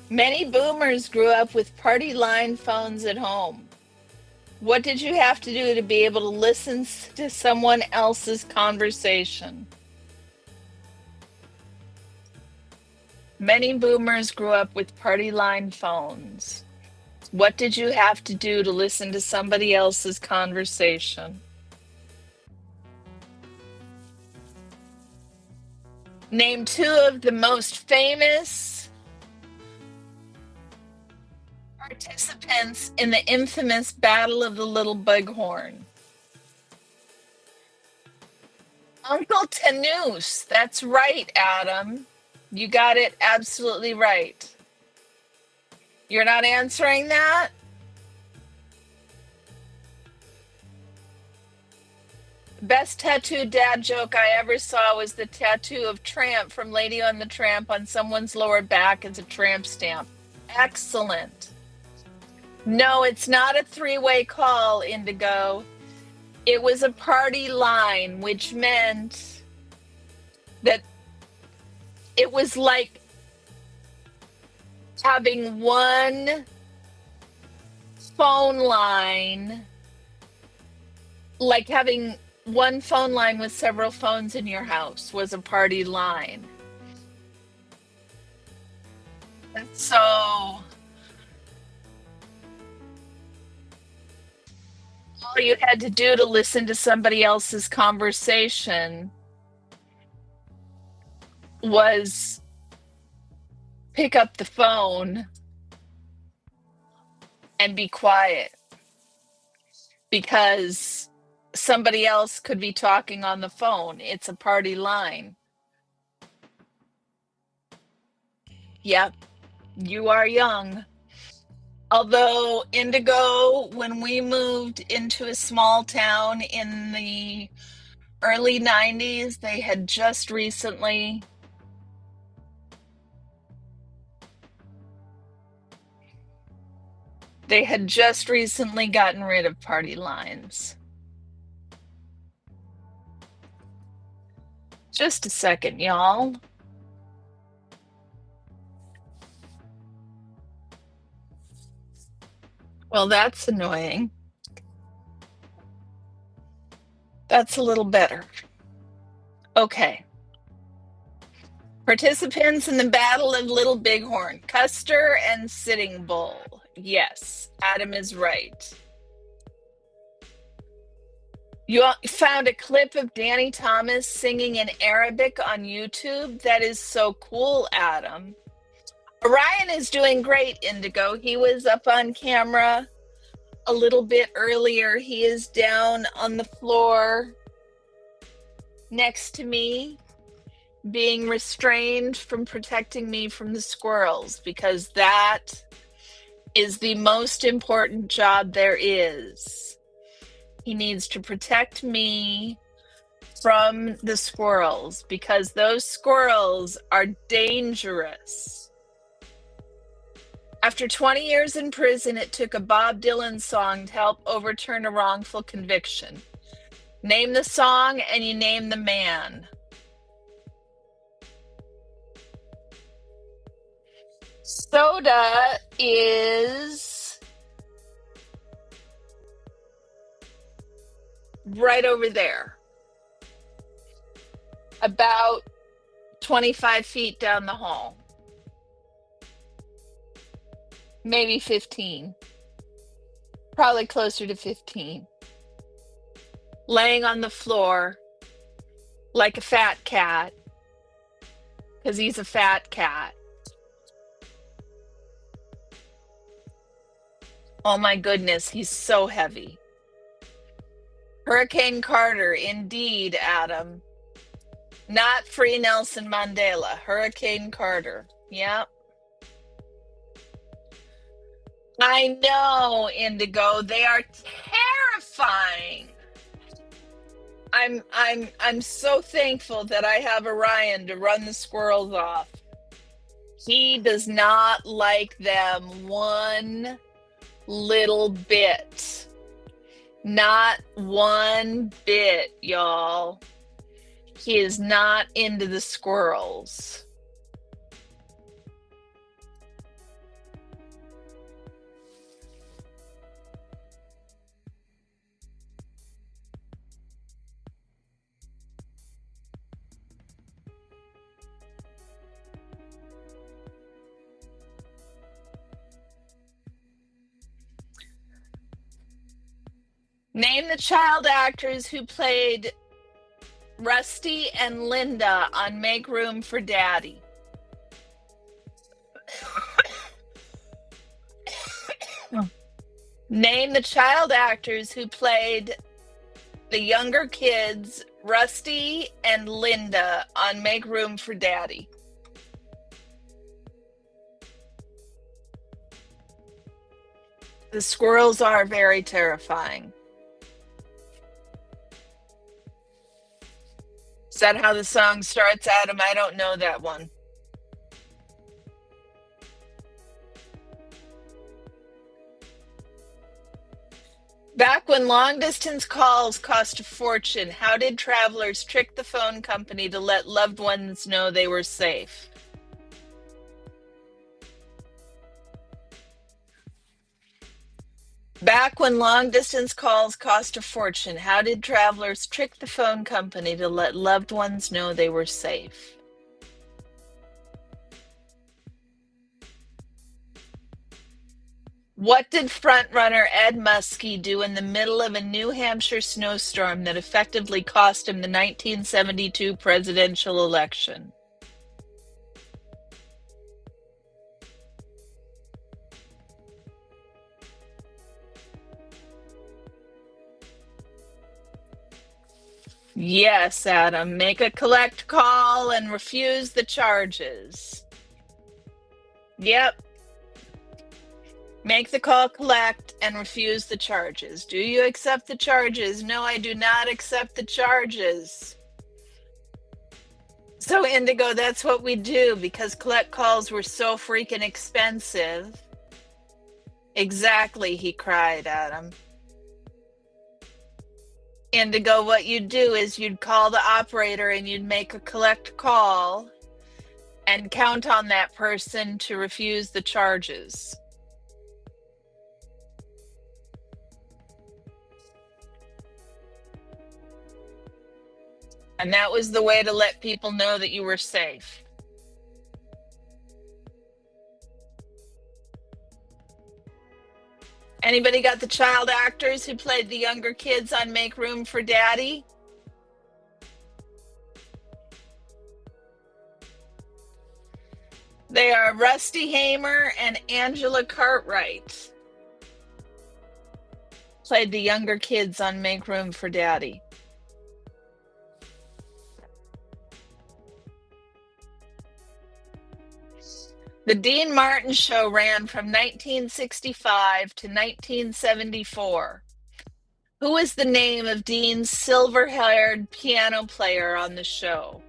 Many boomers grew up with party line phones at home. What did you have to do to be able to listen to someone else's conversation? Many boomers grew up with party line phones. What did you have to do to listen to somebody else's conversation? Name two of the most famous participants in the infamous Battle of the Little Bighorn. Uncle Tanous. That's right, Adam. You got it absolutely right. You're not answering that? Best tattooed dad joke I ever saw was the tattoo of Tramp from Lady on the Tramp on someone's lower back as a tramp stamp. Excellent. No, it's not a three-way call, Indigo. It was a party line, which meant that it was like having one phone line, like having one phone line with several phones in your house was a party line. And so all you had to do to listen to somebody else's conversation was pick up the phone and be quiet because somebody else could be talking on the phone. It's a party line. Yep, you are young. Although, Indigo, when we moved into a small town in the early 90s, they had just recently gotten rid of party lines. Just a second, y'all. Well, that's annoying. That's a little better. Okay. Participants in the Battle of Little Bighorn, Custer and Sitting Bull. Yes, Adam is right. You found a clip of Danny Thomas singing in Arabic on YouTube? That is so cool, Adam. Orion is doing great, Indigo. He was up on camera a little bit earlier. He is down on the floor next to me, being restrained from protecting me from the squirrels, because that is the most important job there is. He needs to protect me from the squirrels because those squirrels are dangerous. After 20 years in prison, it took a Bob Dylan song to help overturn a wrongful conviction. Name the song and you name the man. Soda is right over there, about 25 feet down the hall, maybe 15, probably closer to 15, laying on the floor like a fat cat, because he's a fat cat. Oh my goodness, he's so heavy. Hurricane Carter, indeed, Adam. Not free Nelson Mandela. Hurricane Carter. Yep. I know, Indigo. They are terrifying. I'm so thankful that I have Orion to run the squirrels off. He does not like them one little bit. Not one bit, y'all. He is not into the squirrels. Name the child actors who played Rusty and Linda on Make Room for Daddy. Name the child actors who played the younger kids, Rusty and Linda, on Make Room for Daddy. The squirrels are very terrifying. Is that how the song starts, Adam? I don't know that one. Back when long distance calls cost a fortune, how did travelers trick the phone company to let loved ones know they were safe? Back when long distance calls cost a fortune, how did travelers trick the phone company to let loved ones know they were safe? What did frontrunner Ed Muskie do in the middle of a New Hampshire snowstorm that effectively cost him the 1972 presidential election? Yes, Adam. Make a collect call and refuse the charges. Yep. Make the call, collect, and refuse the charges. Do you accept the charges? No, I do not accept the charges. So, Indigo, that's what we do because collect calls were so freaking expensive. Exactly, he cried, Adam. Indigo, what you'd do is you'd call the operator and you'd make a collect call and count on that person to refuse the charges. And that was the way to let people know that you were safe. Anybody got the child actors who played the younger kids on Make Room for Daddy? They are Rusty Hamer and Angela Cartwright. Played the younger kids on Make Room for Daddy. The Dean Martin Show ran from 1965 to 1974. Who is the name of Dean's silver-haired piano player on the show?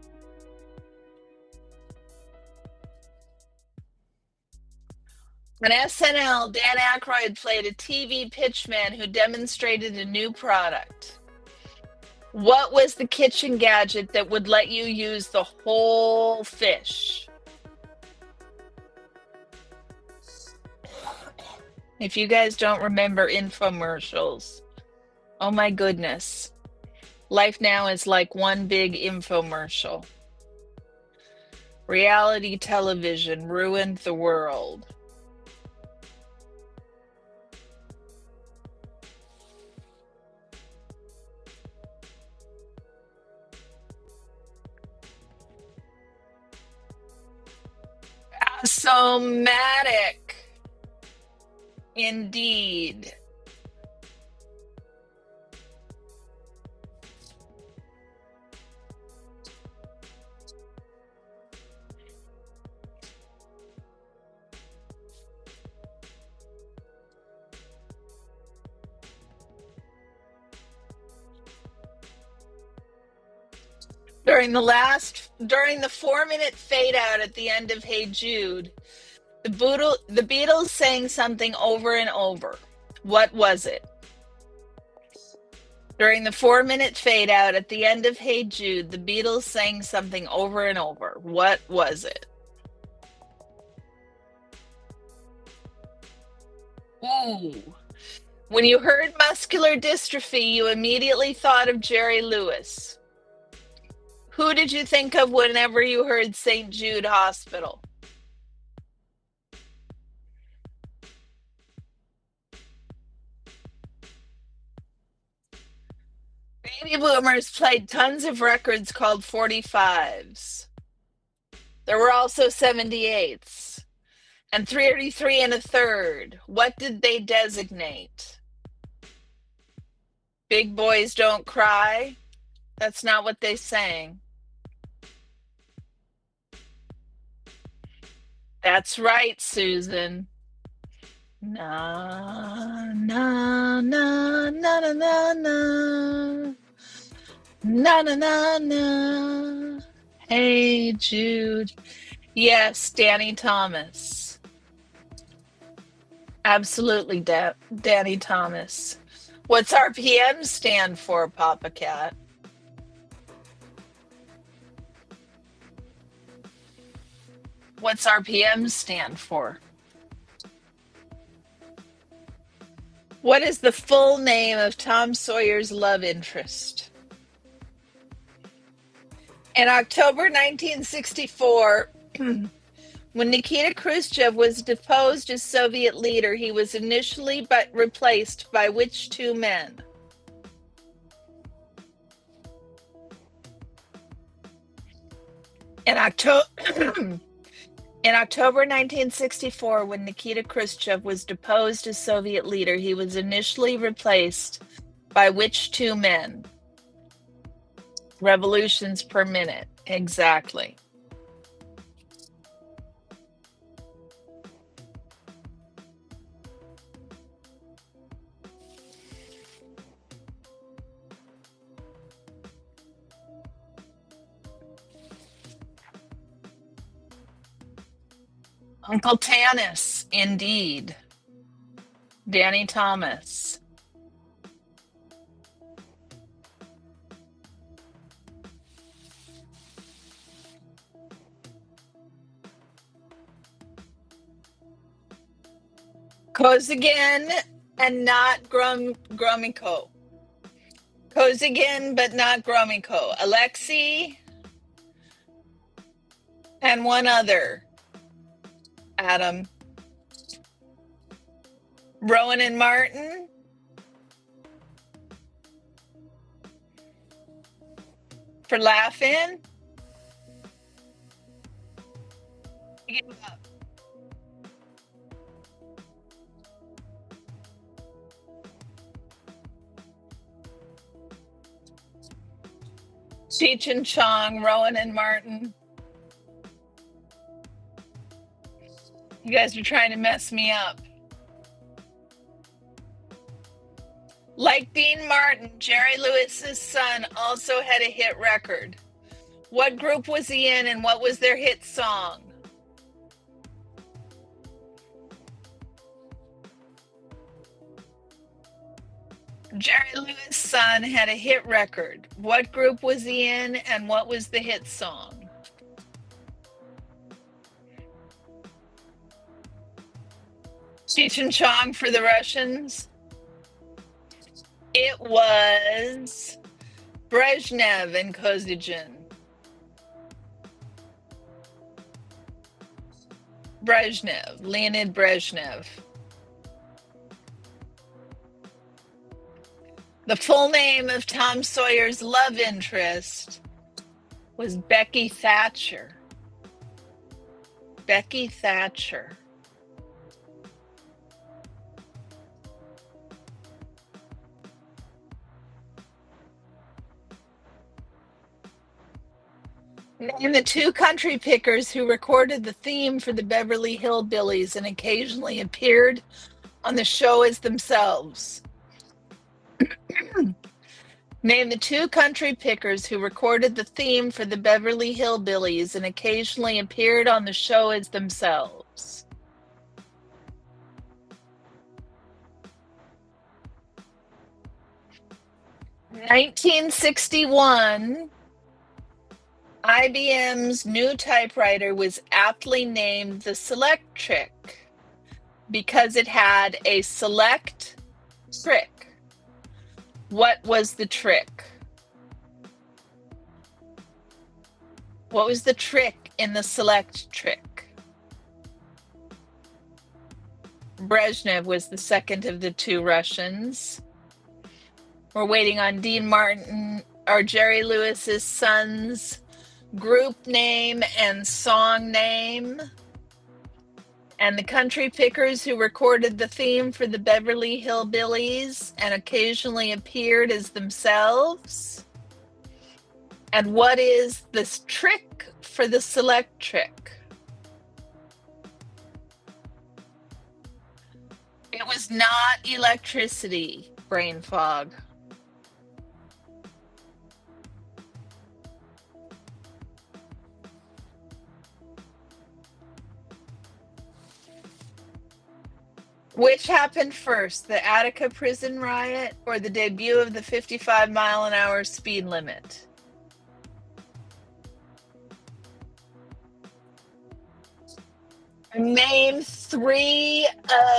On SNL, Dan Aykroyd played a TV pitchman who demonstrated a new product. What was the kitchen gadget that would let you use the whole fish? If you guys don't remember infomercials, oh my goodness. Life now is like one big infomercial. Reality television ruined the world. Somatic. Indeed. During the 4-minute fade out at the end of Hey Jude, the Beatles sang something over and over. What was it? During the 4-minute fade out at the end of Hey Jude, the Beatles sang something over and over. What was it? Ooh. When you heard muscular dystrophy, you immediately thought of Jerry Lewis. Who did you think of whenever you heard St. Jude Hospital? Baby boomers played tons of records called 45s. There were also 78s and 33 and a third. What did they designate? Big Boys Don't Cry? That's not what they sang. That's right, Susan. Na na na na na na na na na na na. Hey Jude. Yes, Danny Thomas. Absolutely, Danny Thomas. What's RPM stand for, Papa Cat? What's RPM stand for? What is the full name of Tom Sawyer's love interest? In October 1964, when Nikita Khrushchev was deposed as Soviet leader, he was initially replaced by which two men? In October 1964, when Nikita Khrushchev was deposed as Soviet leader, he was initially replaced by which two men? Revolutions per minute. Exactly. Uncle Tanis, indeed. Danny Thomas. Kozygin and not Gromyko. Kozygin, but not Gromyko. Alexei and one other. Adam. Rowan and Martin. For laughing. Give up. Cheech and Chong, Rowan and Martin. You guys are trying to mess me up. Like Dean Martin, Jerry Lewis's son also had a hit record. What group was he in and what was their hit song? Jerry Lewis' son had a hit record. What group was he in and what was the hit song? Cheech and Chong for the Russians. It was Brezhnev and Kozygin. Brezhnev, Leonid Brezhnev. The full name of Tom Sawyer's love interest was Becky Thatcher. Becky Thatcher. Name the two country pickers who recorded the theme for the Beverly Hillbillies and occasionally appeared on the show as themselves. Name the two country pickers who recorded the theme for the Beverly Hillbillies and occasionally appeared on the show as themselves. In 1961, IBM's new typewriter was aptly named the Selectric because it had a select trick. What was the trick? What was the trick in the select trick? Brezhnev was the second of the two Russians. We're waiting on Dean Martin or Jerry Lewis's son's group name and song name. And the Country Pickers, who recorded the theme for the Beverly Hillbillies and occasionally appeared as themselves. And what is this trick for the select trick? It was not electricity, brain fog. Which happened first, the Attica prison riot or the debut of the 55-mile-an-hour speed limit? Name 3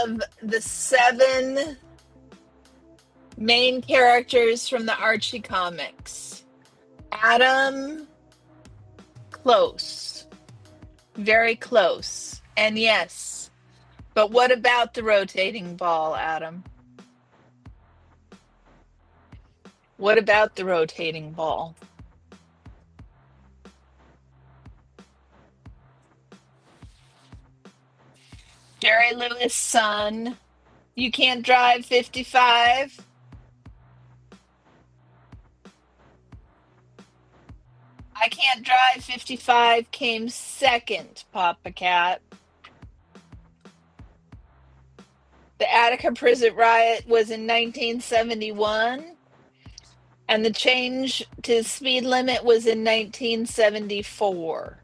of the 7 main characters from the Archie comics. Adam, close. Very close. And yes. But what about the rotating ball, Adam? What about the rotating ball? Jerry Lewis' son. You can't drive 55. I Can't Drive 55 came second, Papa Cat. The Attica prison riot was in 1971, and the change to speed limit was in 1974.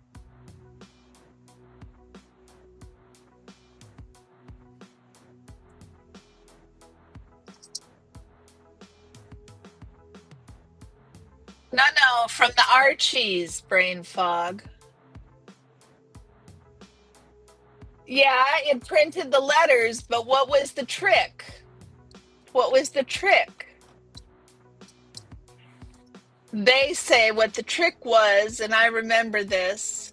No, from the Archies, brain fog. Yeah, it printed the letters, but what was the trick? What was the trick? They say what the trick was, and I remember this.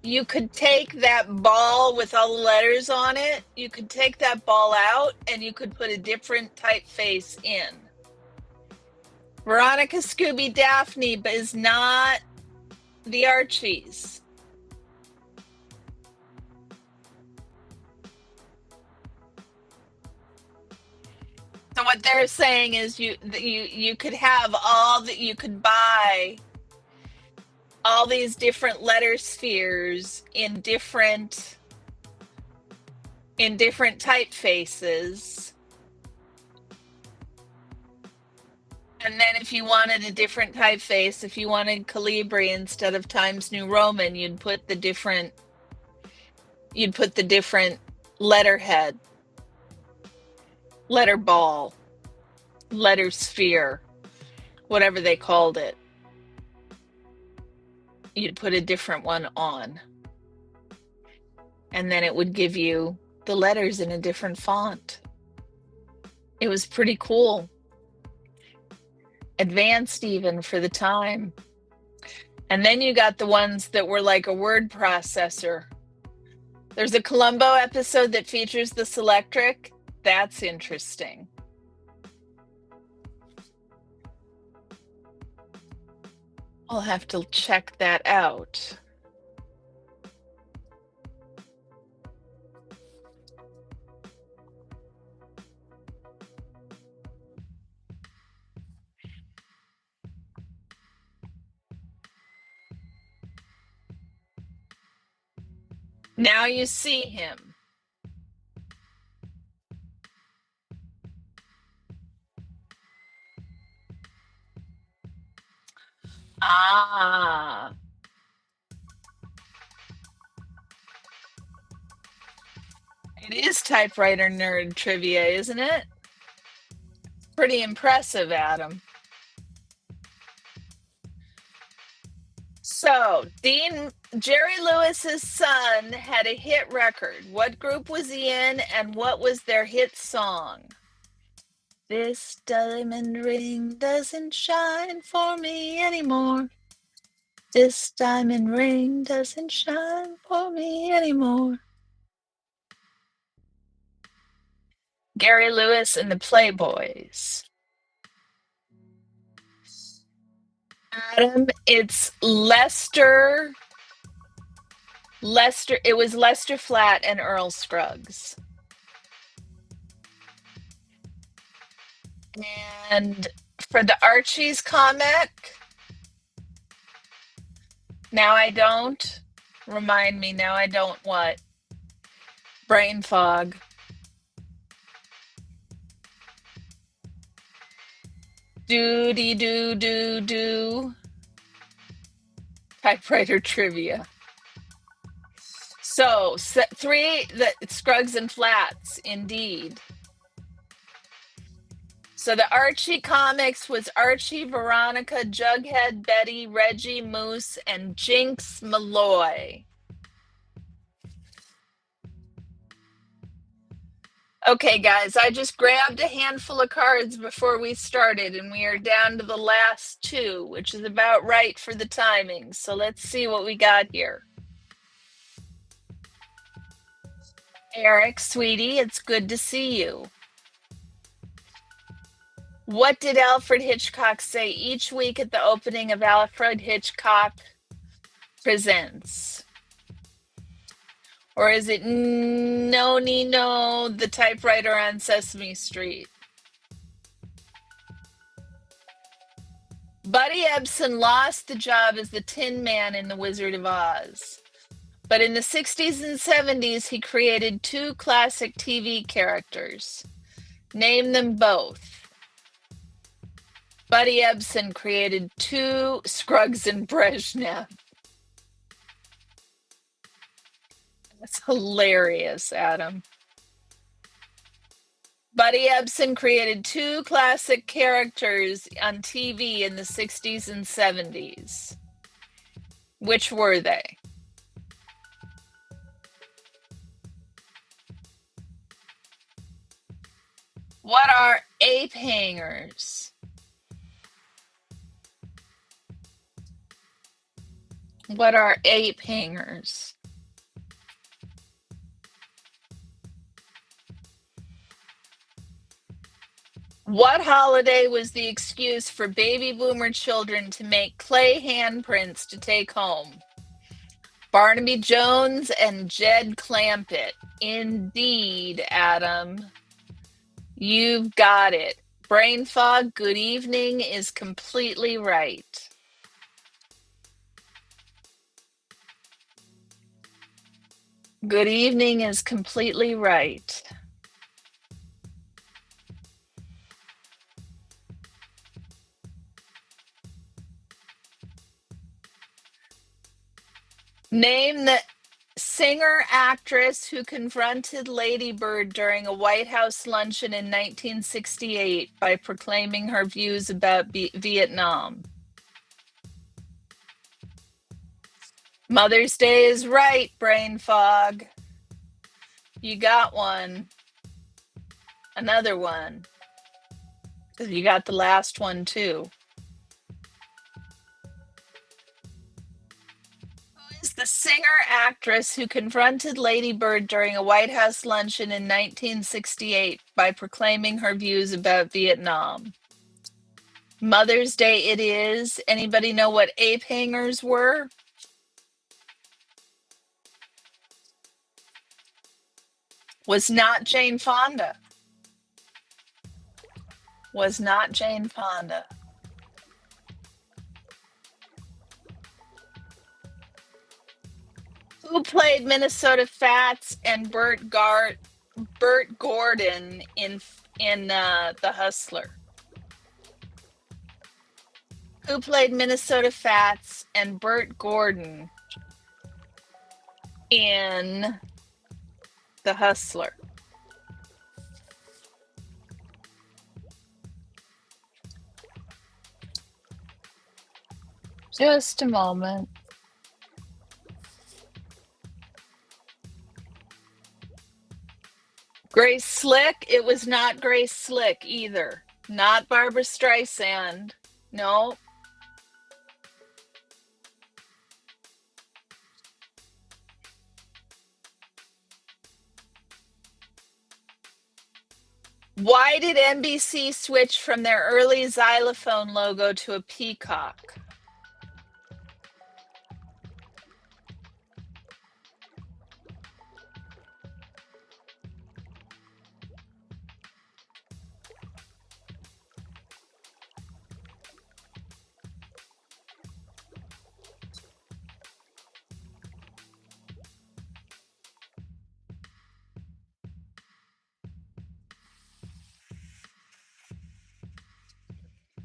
You could take that ball with all the letters on it, you could take that ball out, and you could put a different typeface in. Veronica, Scooby, Daphne, but is not the Archies. So what they're saying is you could have you could buy all these different letter spheres in different typefaces. And then if you wanted a different typeface, if you wanted Calibri instead of Times New Roman, you'd put the different letterhead, letter ball, letter sphere, whatever they called it. You'd put a different one on. And then it would give you the letters in a different font. It was pretty cool. Advanced even for the time. And then you got the ones that were like a word processor. There's a Columbo episode that features the Selectric. That's interesting. I'll have to check that out. Now you see him. Ah. It is typewriter nerd trivia, isn't it? Pretty impressive, Adam. So, Jerry Lewis's son had a hit record. What group was he in, and what was their hit song? This diamond ring doesn't shine for me anymore. This diamond ring doesn't shine for me anymore. Gary Lewis and the Playboys. Adam, it's Lester. It was Lester Flatt and Earl Scruggs. And for the Archie's comic, now I don't. Remind me, now I don't what? Brain fog. Doody doo doo doo. Typewriter trivia. So, three, the Scruggs and Flats, indeed. So the Archie comics was Archie, Veronica, Jughead, Betty, Reggie, Moose, and Jinx Malloy. Okay, guys, I just grabbed a handful of cards before we started, and we are down to the last two, which is about right for the timing. So let's see what we got here. Eric, sweetie, it's good to see you. What did Alfred Hitchcock say each week at the opening of Alfred Hitchcock Presents? Or is it No Nino, the typewriter on Sesame Street? Buddy Ebsen lost the job as the Tin Man in The Wizard of Oz. But in the 60s and 70s, he created two classic TV characters. Name them both. Buddy Ebsen created two Scruggs and Brezhnev. That's hilarious, Adam. Buddy Ebsen created two classic characters on TV in the 60s and 70s. Which were they? What are ape hangers? What are ape hangers? What holiday was the excuse for baby boomer children to make clay handprints to take home? Barnaby Jones and Jed Clampett. Indeed, Adam. You've got it. Brain fog, good evening, is completely right. Good evening is completely right. Name the singer-actress who confronted Lady Bird during a White House luncheon in 1968 by proclaiming her views about Vietnam. Mother's Day is right, brain fog. You got one. Another one. 'Cause you got the last one too. Who is the singer-actress who confronted Lady Bird during a White House luncheon in 1968 by proclaiming her views about Vietnam? Mother's Day it is. Anybody know what ape hangers were? Was not Jane Fonda. Was not Jane Fonda. Who played Minnesota Fats and Burt Gordon in The Hustler? Who played Minnesota Fats and Burt Gordon in The Hustler? Just a moment. Grace Slick? It was not Grace Slick either. Not Barbara Streisand. No. Why did NBC switch from their early xylophone logo to a peacock?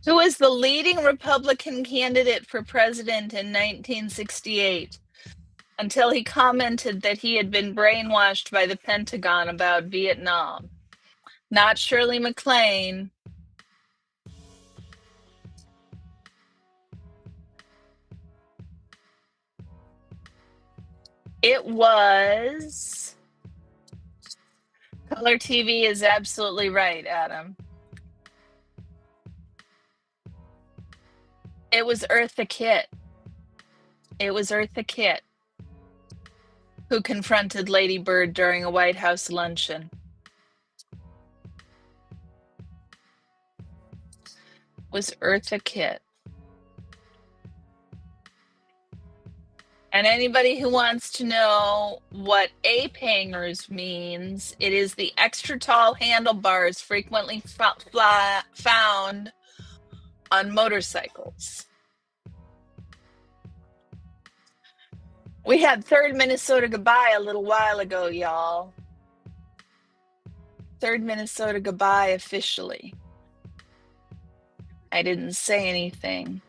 Who was the leading Republican candidate for president in 1968 until he commented that he had been brainwashed by the Pentagon about Vietnam? Not Shirley MacLaine. It was... Color TV is absolutely right, Adam. It was Eartha Kitt. It was Eartha Kitt who confronted Lady Bird during a White House luncheon. It was Eartha Kitt. And anybody who wants to know what ape hangers means, it is the extra tall handlebars frequently found on motorcycles. We had Third Minnesota Goodbye a little while ago, y'all. Third Minnesota Goodbye officially. I didn't say anything.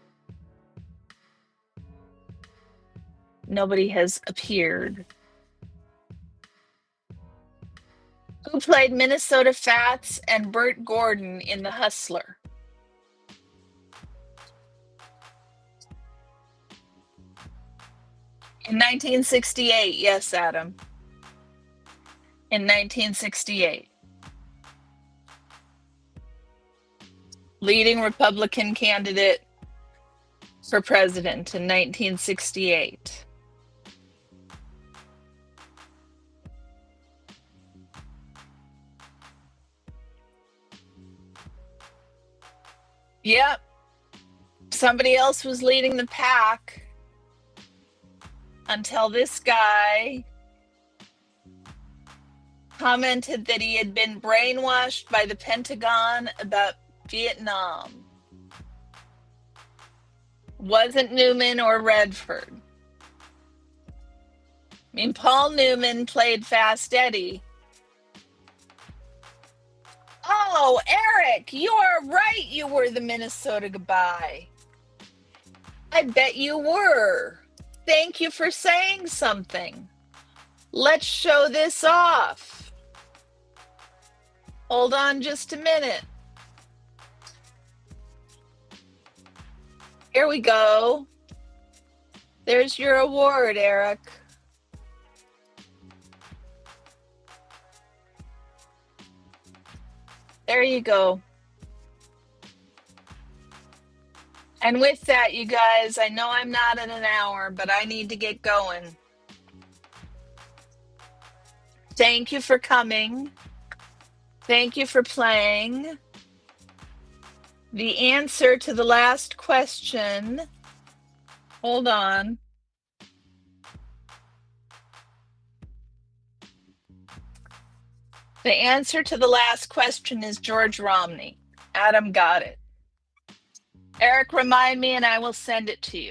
Nobody has appeared. Who played Minnesota Fats and Burt Gordon in The Hustler? In 1968, yes, Adam. In 1968. Leading Republican candidate for president in 1968. Yep. Somebody else was leading the pack until this guy commented that he had been brainwashed by the Pentagon about Vietnam. Wasn't Newman or Redford. I mean, Paul Newman played Fast Eddie. Oh, Eric, you are right. You were the Minnesota Goodbye. I bet you were. Thank you for saying something. Let's show this off. Hold on just a minute. Here we go. There's your award, Eric. There you go. And with that, you guys, I know I'm not at an hour, but I need to get going. Thank you for coming. Thank you for playing. The answer to the last question, hold on. The answer to the last question is George Romney. Adam got it. Eric, remind me and I will send it to you.